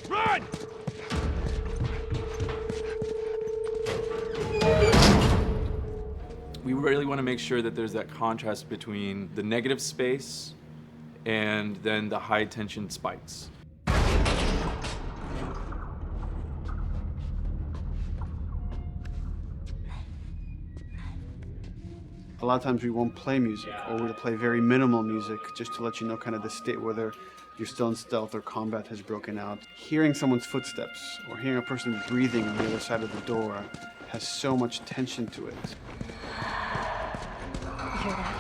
Run! We really want to make sure that there's that contrast between the negative space and then the high tension spikes. A lot of times we won't play music, or we'll play very minimal music just to let you know kind of the state, whether you're still in stealth or combat has broken out. Hearing someone's footsteps or hearing a person breathing on the other side of the door has so much tension to it. You hear that?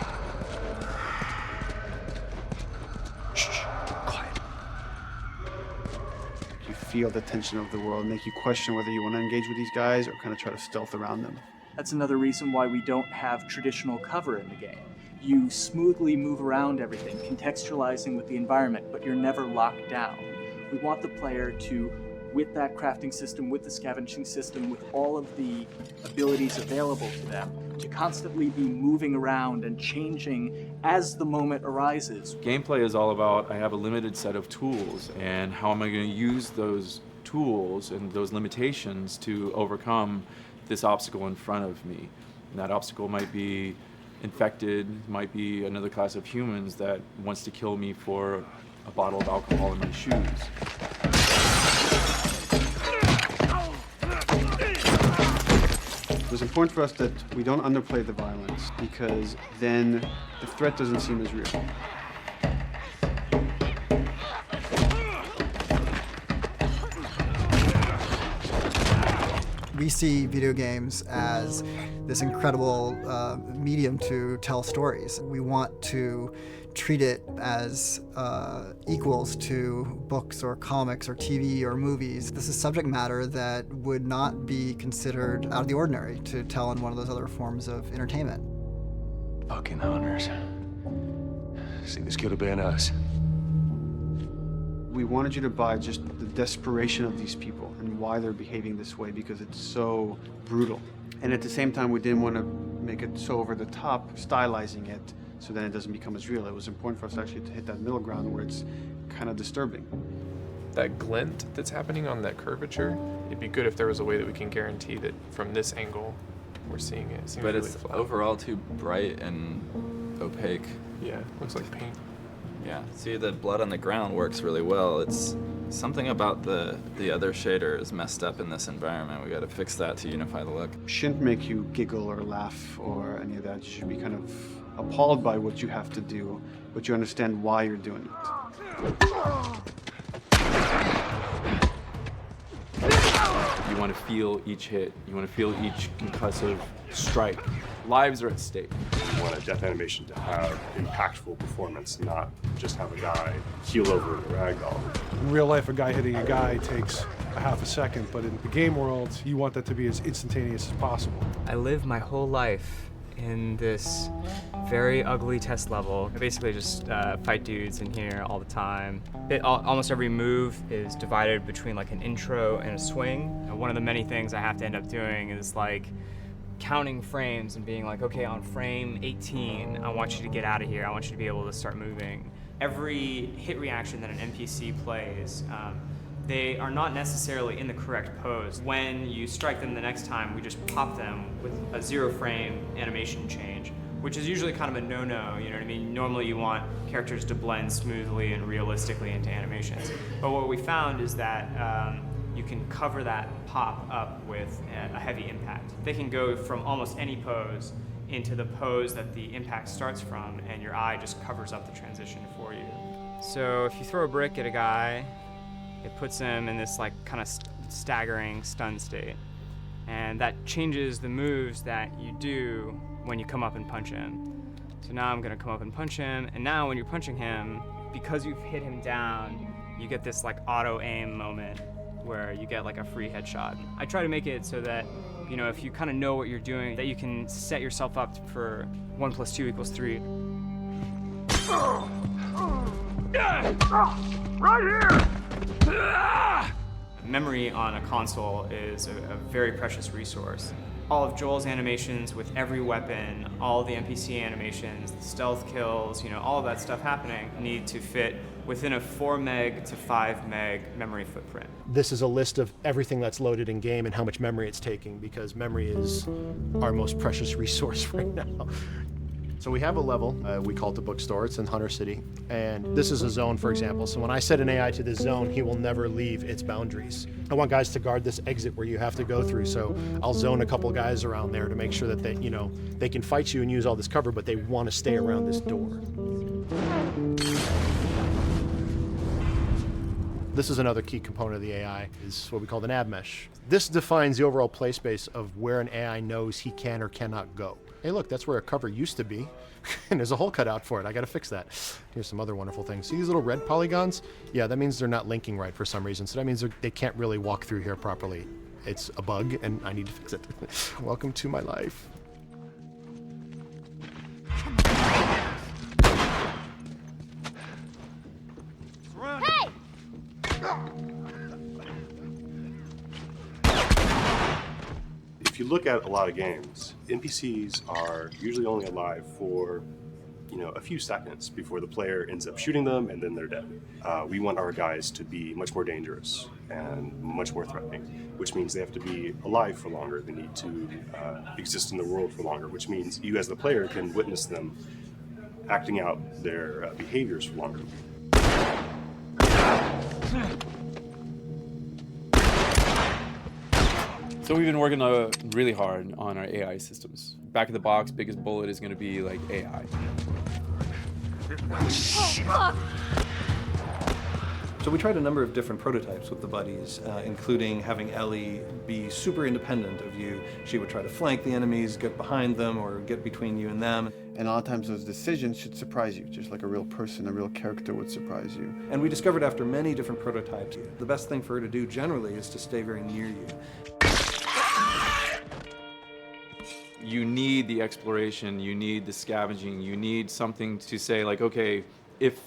Shh, quiet. You feel the tension of the world, make you question whether you want to engage with these guys or kind of try to stealth around them. That's another reason why we don't have traditional cover in the game. You smoothly move around everything, contextualizing with the environment, but you're never locked down. We want the player to, with that crafting system, with the scavenging system, with all of the abilities available to them, to constantly be moving around and changing as the moment arises. Gameplay is all about, I have a limited set of tools, and how am I going to use those tools and those limitations to overcome this obstacle in front of me. And that obstacle might be infected, might be another class of humans that wants to kill me for a bottle of alcohol in my shoes. it's important for us that we don't underplay the violence, because then the threat doesn't seem as real. We see video games as this incredible medium to tell stories. We want to treat it as equals to books or comics or TV or movies. This is subject matter that would not be considered out of the ordinary to tell in one of those other forms of entertainment. Fucking hunters. See, this could have been us. We wanted you to buy just the desperation of these people and why they're behaving this way, because it's so brutal. And at the same time, we didn't want to make it so over the top, stylizing it, so then it doesn't become as real. It was important for us actually to hit that middle ground where it's kind of disturbing. That glint that's happening on that curvature, it'd be good if there was a way that we can guarantee that from this angle, we're seeing it. It seems but really it's flat. overall too bright and opaque. Yeah, looks like paint. Yeah, see, the blood on the ground works really well. It's something about the other shader is messed up in this environment. We got to fix that to unify the look. Shouldn't make you giggle or laugh or any of that. You should be kind of appalled by what you have to do, but you understand why you're doing it. You want to feel each hit. You want to feel each concussive strike. Lives are at stake. We want a death animation to have impactful performance, not just have a guy keel over in a ragdoll. In real life, a guy hitting a guy takes a half a second, but in the game world, you want that to be as instantaneous as possible. I lived my whole life in this very ugly test level. I basically just fight dudes in here all the time. Almost every move is divided between like an intro and a swing. One of the many things I have to end up doing is like counting frames and being like, okay, on frame 18, I want you to get out of here. I want you to be able to start moving. Every hit reaction that an NPC plays, they are not necessarily in the correct pose. When you strike them the next time, we just pop them with a 0-frame animation change, which is usually kind of a no-no, you know what I mean? Normally you want characters to blend smoothly and realistically into animations. But what we found is that you can cover that pop up with a heavy impact. They can go from almost any pose into the pose that the impact starts from, and your eye just covers up the transition for you. So if you throw a brick at a guy, it puts him in this like kind of staggering stun state. And that changes the moves that you do when you come up and punch him. So now I'm gonna come up and punch him, and now when you're punching him, because you've hit him down, you get this like auto aim moment where you get like a free headshot. I try to make it so that, you know, if you kind of know what you're doing, that you can set yourself up for 1 + 2 = 3. Right here! Memory on a console is a very precious resource. All of Joel's animations with every weapon, all the NPC animations, the stealth kills, you know, all of that stuff happening need to fit within a 4 meg to 5 meg memory footprint. This is a list of everything that's loaded in game and how much memory it's taking, because memory is our most precious resource right now. So we have a level, we call it the bookstore, it's in Hunter City, and this is a zone, for example. So when I set an AI to this zone, he will never leave its boundaries. I want guys to guard this exit where you have to go through, so I'll zone a couple guys around there to make sure that they, you know, they can fight you and use all this cover, but they want to stay around this door. This is another key component of the AI, is what we call the nav mesh. This defines the overall play space of where an AI knows he can or cannot go. Hey look, that's where a cover used to be, and there's a hole cut out for it. I gotta fix that. Here's some other wonderful things. See these little red polygons? Yeah, that means they're not linking right for some reason, so that means they can't really walk through here properly. It's a bug, and I need to fix it. Welcome to my life. Hey! If you look at a lot of games, NPCs are usually only alive for, you know, a few seconds before the player ends up shooting them and then they're dead. We want our guys to be much more dangerous and much more threatening, which means they have to be alive for longer. They need to exist in the world for longer, which means you as the player can witness them acting out their behaviors for longer. So we've been working really hard on our AI systems. Back of the box, biggest bullet is going to be like AI. So we tried a number of different prototypes with the buddies, including having Ellie be super independent of you. She would try to flank the enemies, get behind them, or get between you and them. And a lot of times those decisions should surprise you, just like a real person, a real character would surprise you. And we discovered after many different prototypes, the best thing for her to do generally is to stay very near you. You need the exploration, you need the scavenging, you need something to say like, okay, if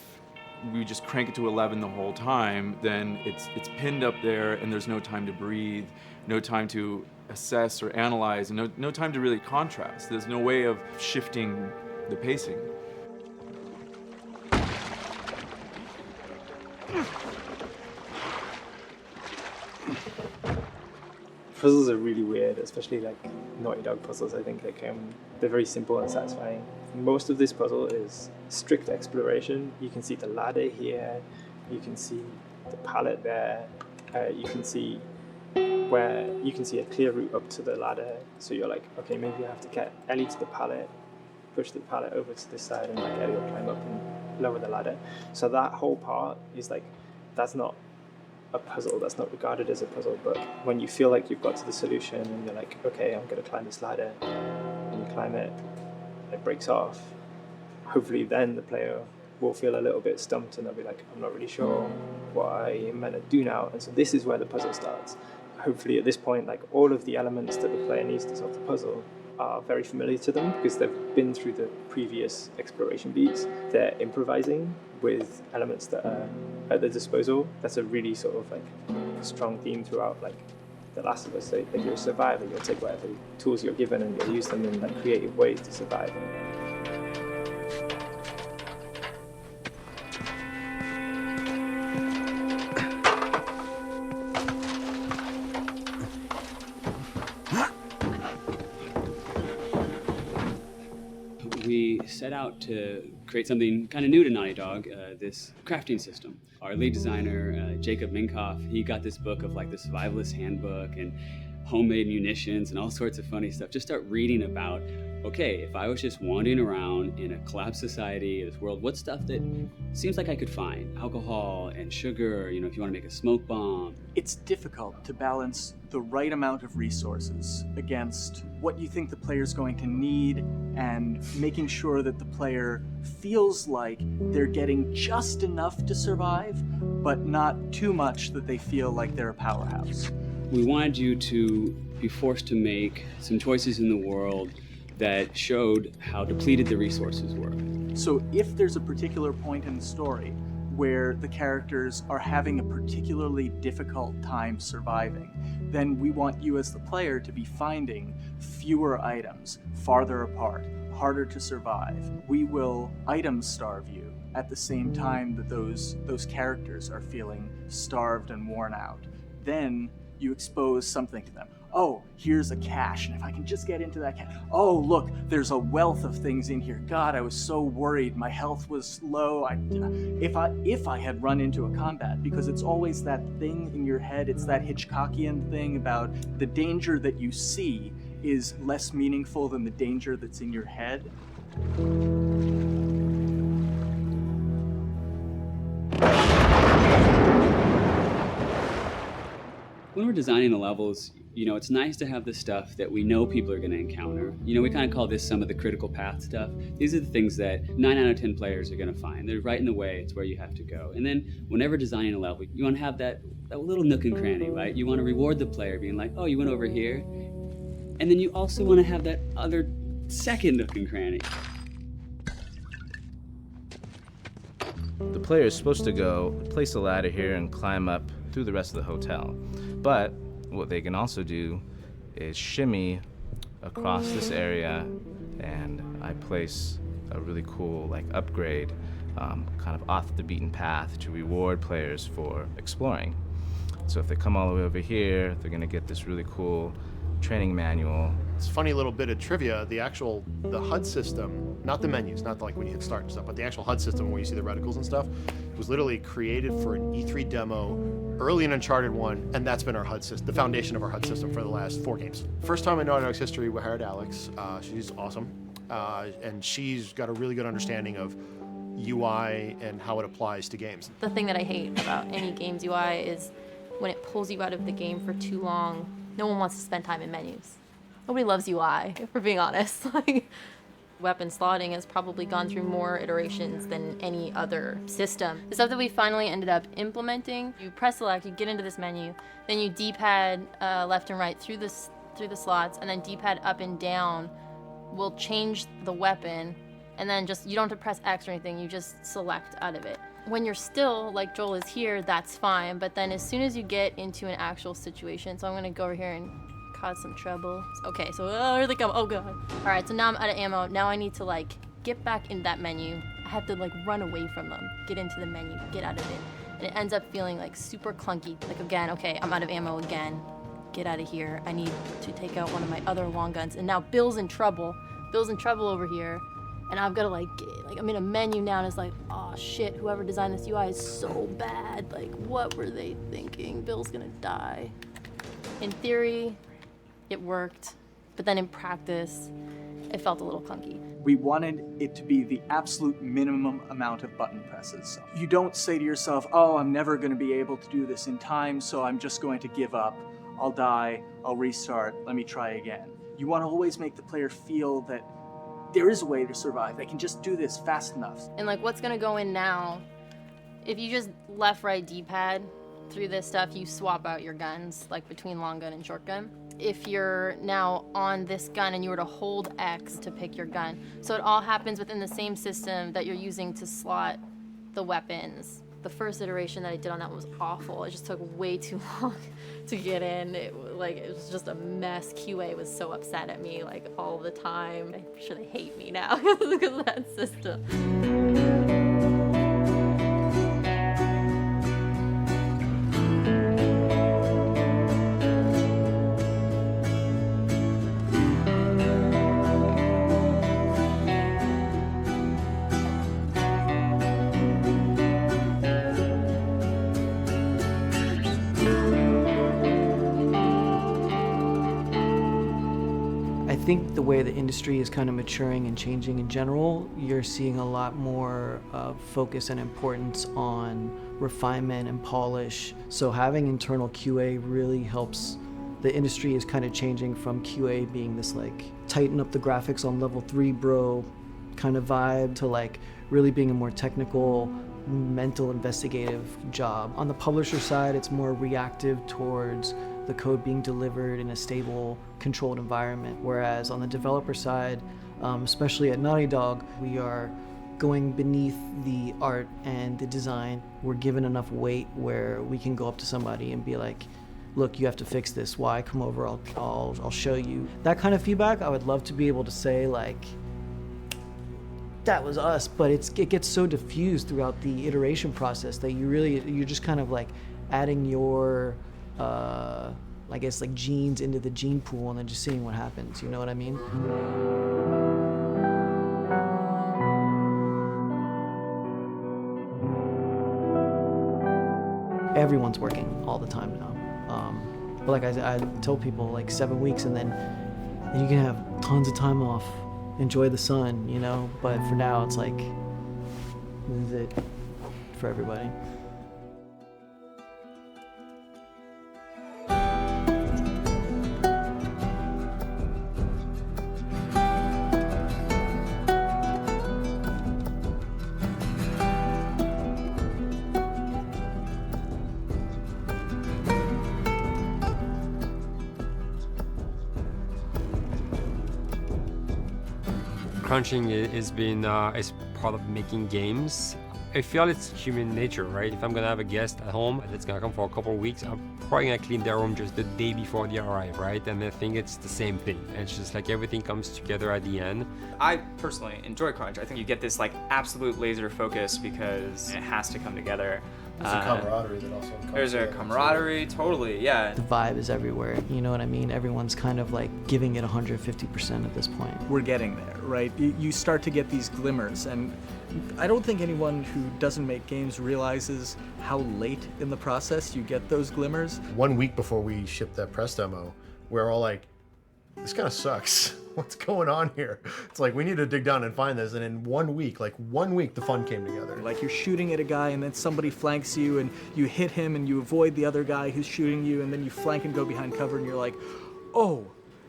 we just crank it to 11 the whole time, then it's pinned up there and there's no time to breathe, no time to assess or analyze, and no time to really contrast. There's no way of shifting the pacing. Puzzles are really weird, especially like Naughty Dog puzzles. I think they're very simple and satisfying. Most of this puzzle is strict exploration. You can see the ladder here, you can see the pallet there, you can see a clear route up to the ladder. So you're like, okay, maybe I have to get Ellie to the pallet, push the pallet over to this side, and like Ellie will climb up and lower the ladder. So that whole part is like, that's not a puzzle, that's not regarded as a puzzle, but when you feel like you've got to the solution and you're like, okay, I'm going to climb this ladder, and you climb it, and it breaks off, hopefully then the player will feel a little bit stumped and they'll be like, I'm not really sure what I am meant to do now. And so this is where the puzzle starts. Hopefully at this point, like all of the elements that the player needs to solve the puzzle are very familiar to them because they've been through the previous exploration beats. They're improvising with elements that are at their disposal. That's a really sort of like strong theme throughout like The Last of Us. Like you're a survivor, you'll take whatever tools you're given and you'll use them in like creative ways to survive. We set out to create something kind of new to Naughty Dog, this crafting system. Our lead designer, Jacob Minkoff, he got this book of like the survivalist handbook and homemade munitions and all sorts of funny stuff. Just start reading about, okay, if I was just wandering around in a collapsed society, this world, what stuff that seems like I could find? Alcohol and sugar, you know, if you want to make a smoke bomb. It's difficult to balance the right amount of resources against what you think the player's going to need and making sure that the player feels like they're getting just enough to survive, but not too much that they feel like they're a powerhouse. We wanted you to be forced to make some choices in the world that showed how depleted the resources were. So if there's a particular point in the story where the characters are having a particularly difficult time surviving, then we want you as the player to be finding fewer items, farther apart, harder to survive. We will item starve you at the same time that those characters are feeling starved and worn out. Then you expose something to them. Oh, here's a cache, and if I can just get into that cache. Oh, look, there's a wealth of things in here. God, I was so worried. My health was low. If I had run into a combat, because it's always that thing in your head, it's that Hitchcockian thing about the danger that you see is less meaningful than the danger that's in your head. When we're designing the levels, you know, it's nice to have the stuff that we know people are going to encounter. You know, we kind of call this some of the critical path stuff. These are the things that 9 out of 10 players are going to find. They're right in the way. It's where you have to go. And then whenever designing a level, you want to have that little nook and cranny, right? You want to reward the player being like, oh, you went over here. And then you also want to have that other second nook and cranny. The player is supposed to go place a ladder here and climb up through the rest of the hotel. But what they can also do is shimmy across this area, and I place a really cool like upgrade kind of off the beaten path to reward players for exploring. So if they come all the way over here, they're gonna get this really cool training manual. It's a funny little bit of trivia. The HUD system, not the menus, not like when you hit start and stuff, but the actual HUD system where you see the reticles and stuff, was literally created for an E3 demo early in Uncharted 1, and that's been our HUD system, the foundation of our HUD system for the last 4 games. First time in Naughty Dog's history, we hired Alex. She's awesome, and she's got a really good understanding of UI and how it applies to games. The thing that I hate about any game's UI is when it pulls you out of the game for too long. No one wants to spend time in menus. Nobody loves UI, if we're being honest. Weapon slotting has probably gone through more iterations than any other system. The stuff that we finally ended up implementing, you press select, you get into this menu, then you D-pad left and right through the slots, and then D-pad up and down will change the weapon, and then you don't have to press X or anything, you just select out of it. When you're still, like Joel is here, that's fine, but then as soon as you get into an actual situation, so I'm gonna go over here and cause some trouble. Okay, so here they come. Oh god. All right, so now I'm out of ammo. Now I need to get back in that menu. I have to run away from them, get into the menu, get out of it. And it ends up feeling super clunky. Again, okay, I'm out of ammo again. Get out of here. I need to take out one of my other long guns. And now Bill's in trouble. Bill's in trouble over here. And I've got to I'm in a menu now and it's oh shit, whoever designed this UI is so bad. What were they thinking? Bill's gonna die. In theory, it worked, but then in practice, it felt a little clunky. We wanted it to be the absolute minimum amount of button presses. You don't say to yourself, oh, I'm never going to be able to do this in time, so I'm just going to give up. I'll die, I'll restart, let me try again. You want to always make the player feel that there is a way to survive. They can just do this fast enough. And what's going to go in now, if you just left, right, D-pad through this stuff, you swap out your guns, between long gun and short gun. If you're now on this gun and you were to hold X to pick your gun. So it all happens within the same system that you're using to slot the weapons. The first iteration that I did on that one was awful. It just took way too long to get in. It was just a mess. QA was so upset at me all the time. I'm sure they hate me now because of that system. I think the way the industry is kind of maturing and changing in general, you're seeing a lot more focus and importance on refinement and polish. So having internal QA really helps. The industry is kind of changing from QA being this tighten up the graphics on level 3 bro kind of vibe to really being a more technical, mental investigative job. On the publisher side, it's more reactive towards the code being delivered in a stable, controlled environment. Whereas on the developer side, especially at Naughty Dog, we are going beneath the art and the design. We're given enough weight where we can go up to somebody and be look, you have to fix this. Why? Come over, I'll show you. That kind of feedback, I would love to be able to say that was us, but it gets so diffused throughout the iteration process that you're just kind of adding your I guess genes into the gene pool and then just seeing what happens, you know what I mean? Everyone's working all the time now. But I tell people 7 weeks and then you can have tons of time off, enjoy the sun, you know? But for now it's this is it for everybody. Crunching is part of making games. I feel it's human nature, right? If I'm gonna have a guest at home that's gonna come for a couple of weeks, I'm probably gonna clean their room just the day before they arrive, right? And I think it's the same thing. It's just everything comes together at the end. I personally enjoy crunch. I think you get this absolute laser focus because it has to come together. There's a camaraderie that also comes There's a together. camaraderie, totally, yeah. The vibe is everywhere, you know what I mean? Everyone's kind of like giving it 150% at this point. We're getting there, right? You start to get these glimmers, and I don't think anyone who doesn't make games realizes how late in the process you get those glimmers. 1 week before we shipped that press demo, we're all like, this kind of sucks. What's going on here? It's like, we need to dig down and find this. And in 1 week, like 1 week, the fun came together. Like you're shooting at a guy and then somebody flanks you and you hit him and you avoid the other guy who's shooting you, and then you flank and go behind cover and you're like, oh,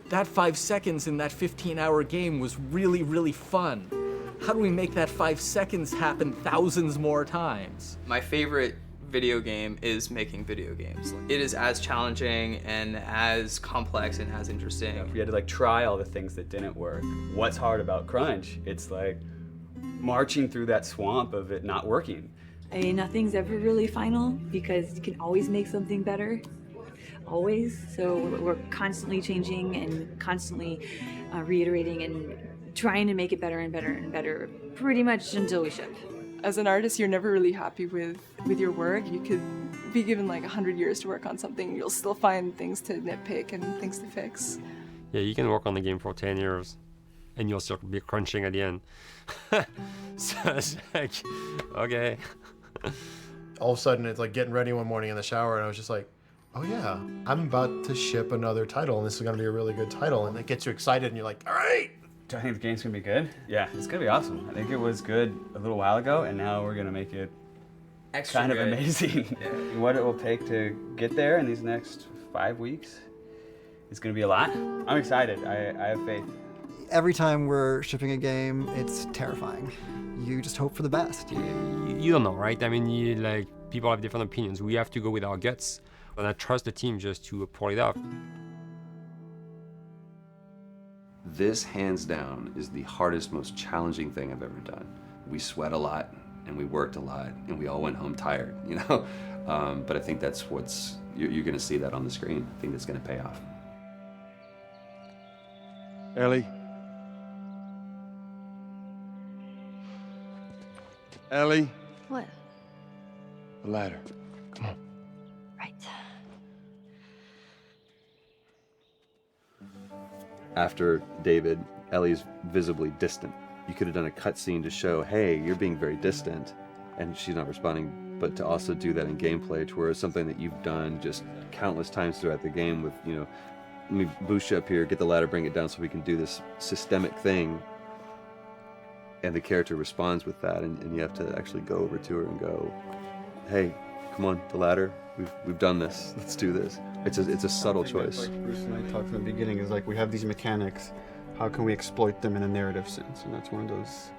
that 5 seconds in that 15-hour game was really, really fun. How do we make that 5 seconds happen thousands more times? My favorite video game is making video games. It is as challenging and as complex and as interesting. If we had to like try all the things that didn't work, what's hard about Crunch? It's like marching through that swamp of it not working. I mean, nothing's ever really final because you can always make something better, always. So we're constantly changing and constantly reiterating and trying to make it better and better and better, pretty much until we ship. As an artist, you're never really happy with your work. You could be given like 100 years to work on something, you'll still find things to nitpick and things to fix. Yeah, you can work on the game for 10 years and you'll still be crunching at the end. So it's like, okay. All of a sudden, it's like getting ready one morning in the shower, and I was just like, oh yeah, I'm about to ship another title, and this is gonna be a really good title, and it gets you excited, and you're like, all right. Do I think the game's gonna be good? Yeah, it's gonna be awesome. I think it was good a little while ago, and now we're gonna make it Extra kind good. of amazing. Yeah. What it will take to get there in these next 5 weeks is gonna be a lot. I'm excited. I have faith. Every time we're shipping a game, it's terrifying. You just hope for the best. You don't know, right? I mean, like, people have different opinions. We have to go with our guts, and I trust the team just to pull it off. This, hands down, is the hardest, most challenging thing I've ever done. We sweat a lot, and we worked a lot, and we all went home tired, you know? But I think that's what's, you're gonna see that on the screen. I think that's gonna pay off. Ellie? Ellie? What? The ladder. Come on. Right. After David, Ellie's visibly distant. You could have done a cutscene to show, hey, you're being very distant, and she's not responding, but to also do that in gameplay to where it's something that you've done just countless times throughout the game with, you know, let me boost you up here, get the ladder, bring it down so we can do this systemic thing, and the character responds with that, and you have to actually go over to her and go, hey, come on, the ladder, we've done this, let's do this. It's a subtle choice. Like Bruce and I talked in the beginning, is like we have these mechanics, how can we exploit them in a narrative sense? And that's one of those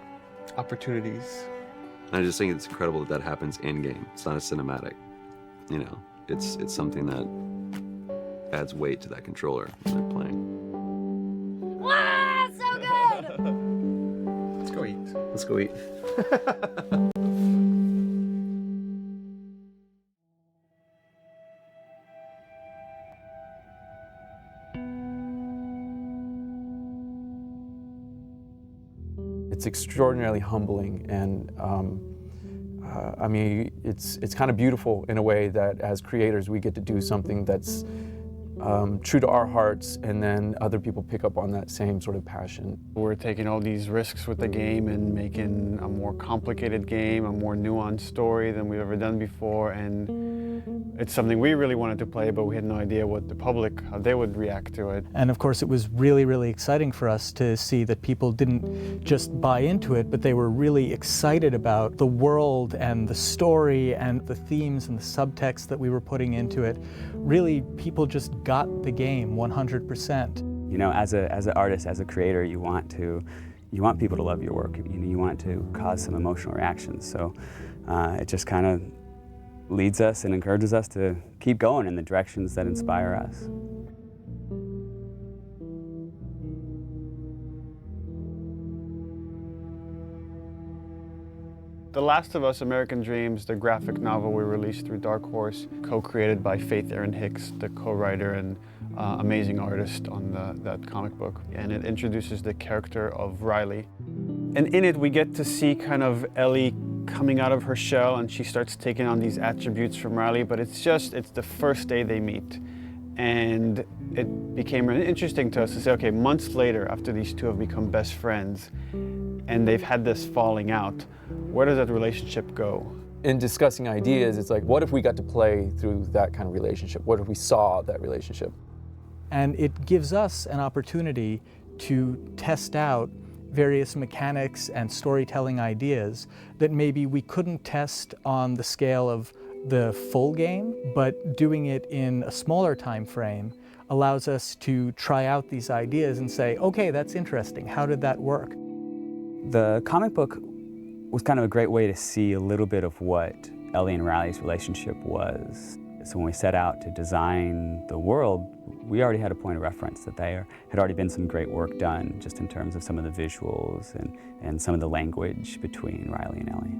opportunities. I just think it's incredible that that happens in game. It's not a cinematic, you know. It's something that adds weight to that controller when they're playing. Wow, so good! Let's go eat. Let's go eat. It's extraordinarily humbling, and I mean, it's kind of beautiful in a way that as creators we get to do something that's true to our hearts, and then other people pick up on that same sort of passion. We're taking all these risks with the game and making a more complicated game, a more nuanced story than we've ever done before, and it's something we really wanted to play, but we had no idea what the public, how they would react to it. And of course, it was really, really exciting for us to see that people didn't just buy into it, but they were really excited about the world and the story and the themes and the subtext that we were putting into it. Really, people just got the game 100%. You know, as an artist, as a creator, you want people to love your work. You want to cause some emotional reactions. So it just kind of leads us and encourages us to keep going in the directions that inspire us. The Last of Us: American Dreams, the graphic novel we released through Dark Horse, co-created by Faith Erin Hicks, the co-writer and amazing artist on that comic book. And it introduces the character of Riley. And in it, we get to see kind of Ellie coming out of her shell and she starts taking on these attributes from Riley, but it's the first day they meet. And it became really interesting to us to say, okay, months later, after these two have become best friends and they've had this falling out, where does that relationship go? In discussing ideas, it's like, what if we got to play through that kind of relationship? What if we saw that relationship? And it gives us an opportunity to test out various mechanics and storytelling ideas that maybe we couldn't test on the scale of the full game, but doing it in a smaller time frame allows us to try out these ideas and say, okay, that's interesting. How did that work? The comic book was kind of a great way to see a little bit of what Ellie and Riley's relationship was. So when we set out to design the world, we already had a point of reference that there had already been some great work done just in terms of some of the visuals and some of the language between Riley and Ellie.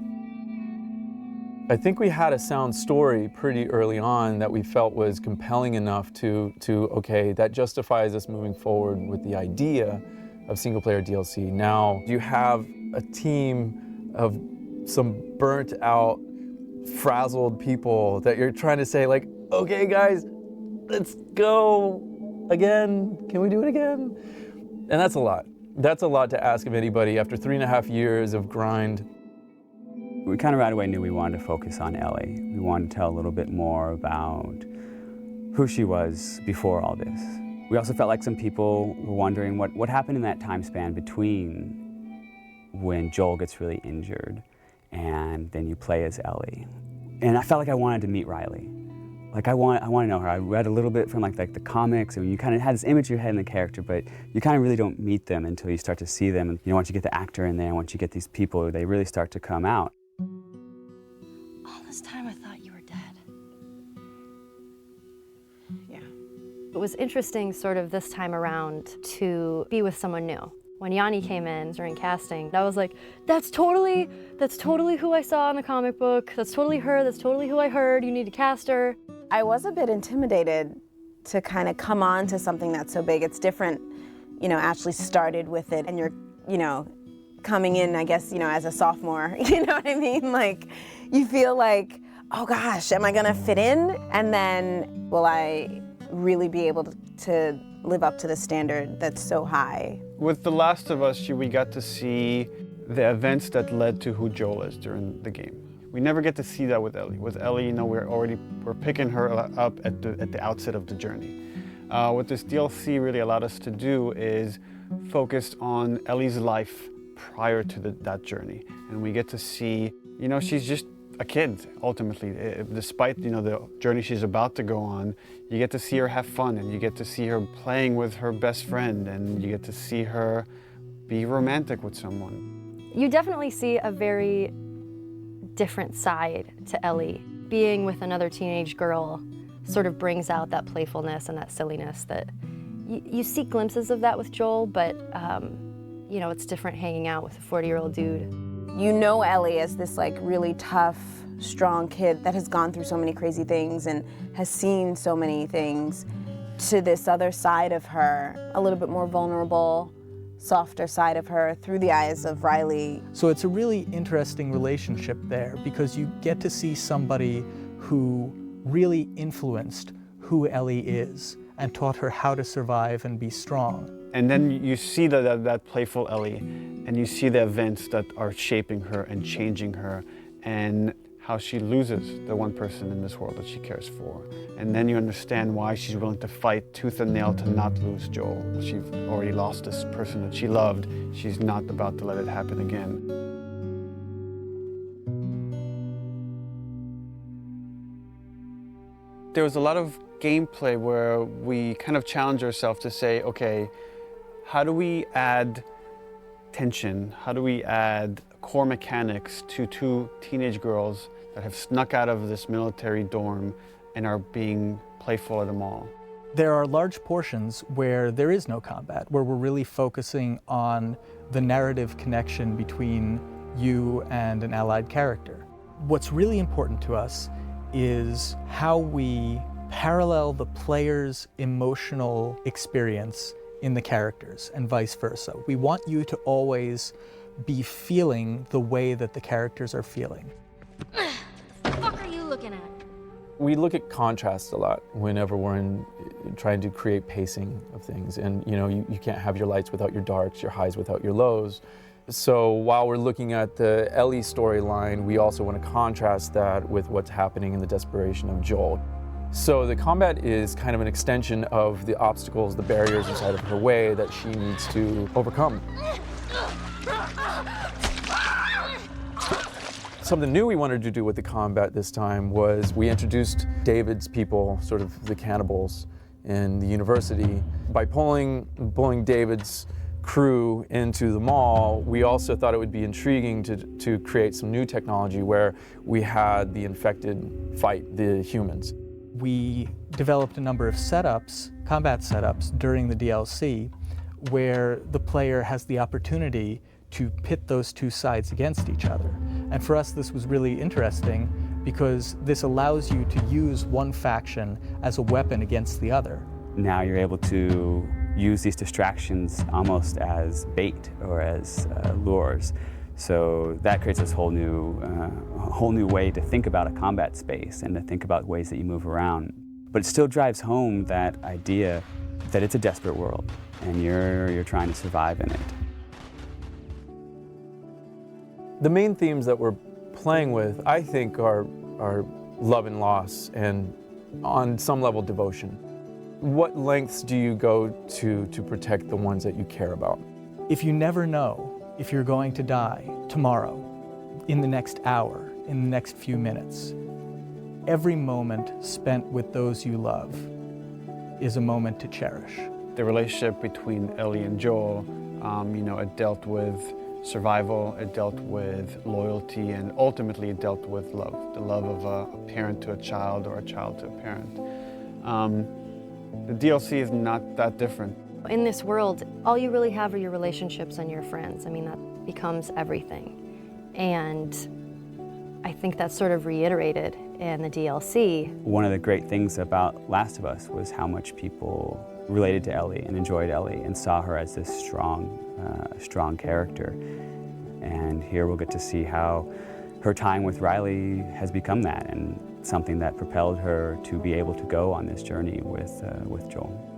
I think we had a sound story pretty early on that we felt was compelling enough to okay, that justifies us moving forward with the idea of single-player DLC. Now you have a team of some burnt-out, frazzled people that you're trying to say, like, okay, guys, let's go again. Can we do it again? And that's a lot. That's a lot to ask of anybody after 3.5 years of grind. We kind of right away knew we wanted to focus on Ellie. We wanted to tell a little bit more about who she was before all this. We also felt like some people were wondering what happened in that time span between when Joel gets really injured and then you play as Ellie. And I felt like I wanted to meet Riley. Like I want to know her. I read a little bit from like the comics, and you kind of had this image in your head in the character, but you kind of really don't meet them until you start to see them. And once you get the actor in there, once you get these people, they really start to come out. All this time I thought you were dead. Yeah. It was interesting sort of this time around to be with someone new. When Yanni came in during casting, I was like, that's totally who I saw in the comic book. That's totally her, that's totally who I heard. You need to cast her. I was a bit intimidated to kind of come on to something that's so big. It's different, Ashley started with it and you're, coming in, I guess, as a sophomore, you know what I mean? Like, you feel like, oh gosh, am I gonna fit in? And then will I really be able to live up to the standard that's so high? With The Last of Us, we got to see the events that led to who Joel is during the game. We never get to see that with Ellie. With Ellie, we're picking her up at the outset of the journey. What this DLC really allowed us to do is focus on Ellie's life prior to that journey. And we get to see, she's just a kid, ultimately. Despite, the journey she's about to go on, you get to see her have fun, and you get to see her playing with her best friend, and you get to see her be romantic with someone. You definitely see a very different side to Ellie. Being with another teenage girl sort of brings out that playfulness and that silliness that you see glimpses of that with Joel, but it's different hanging out with a 40-year-old dude. You know Ellie as this really tough, strong kid that has gone through so many crazy things and has seen so many things, to this other side of her, a little bit more vulnerable, softer side of her through the eyes of Riley. So it's a really interesting relationship there because you get to see somebody who really influenced who Ellie is and taught her how to survive and be strong. And then you see that playful Ellie, and you see the events that are shaping her and changing her, and how she loses the one person in this world that she cares for. And then you understand why she's willing to fight tooth and nail to not lose Joel. She's already lost this person that she loved. She's not about to let it happen again. There was a lot of gameplay where we kind of challenge ourselves to say, okay, how do we add tension? How do we add core mechanics to two teenage girls that have snuck out of this military dorm and are being playful at a mall? There are large portions where there is no combat, where we're really focusing on the narrative connection between you and an allied character. What's really important to us is how we parallel the player's emotional experience in the characters and vice versa. We want you to always be feeling the way that the characters are feeling. What the fuck are you looking at? We look at contrast a lot whenever we're trying to create pacing of things. And you can't have your lights without your darks, your highs without your lows. So while we're looking at the Ellie storyline, we also want to contrast that with what's happening in the desperation of Joel. So the combat is kind of an extension of the obstacles, the barriers inside of her way that she needs to overcome. Something new we wanted to do with the combat this time was we introduced David's people, sort of the cannibals in the university. By pulling David's crew into the mall, we also thought it would be intriguing to create some new technology where we had the infected fight the humans. We developed a number of setups, combat setups, during the DLC where the player has the opportunity to pit those two sides against each other. And for us, this was really interesting because this allows you to use one faction as a weapon against the other. Now you're able to use these distractions almost as bait or as lures. So that creates this whole new way to think about a combat space and to think about ways that you move around. But it still drives home that idea that it's a desperate world and you're trying to survive in it. The main themes that we're playing with, I think, are love and loss and, on some level, devotion. What lengths do you go to protect the ones that you care about? If you never know if you're going to die tomorrow, in the next hour, in the next few minutes, every moment spent with those you love is a moment to cherish. The relationship between Ellie and Joel, it dealt with survival, it dealt with loyalty, and ultimately it dealt with love. The love of a parent to a child or a child to a parent. The DLC is not that different. In this world, all you really have are your relationships and your friends. I mean, that becomes everything. And I think that's sort of reiterated in the DLC. One of the great things about Last of Us was how much people related to Ellie and enjoyed Ellie and saw her as this strong character. And here we'll get to see how her time with Riley has become that and something that propelled her to be able to go on this journey with Joel.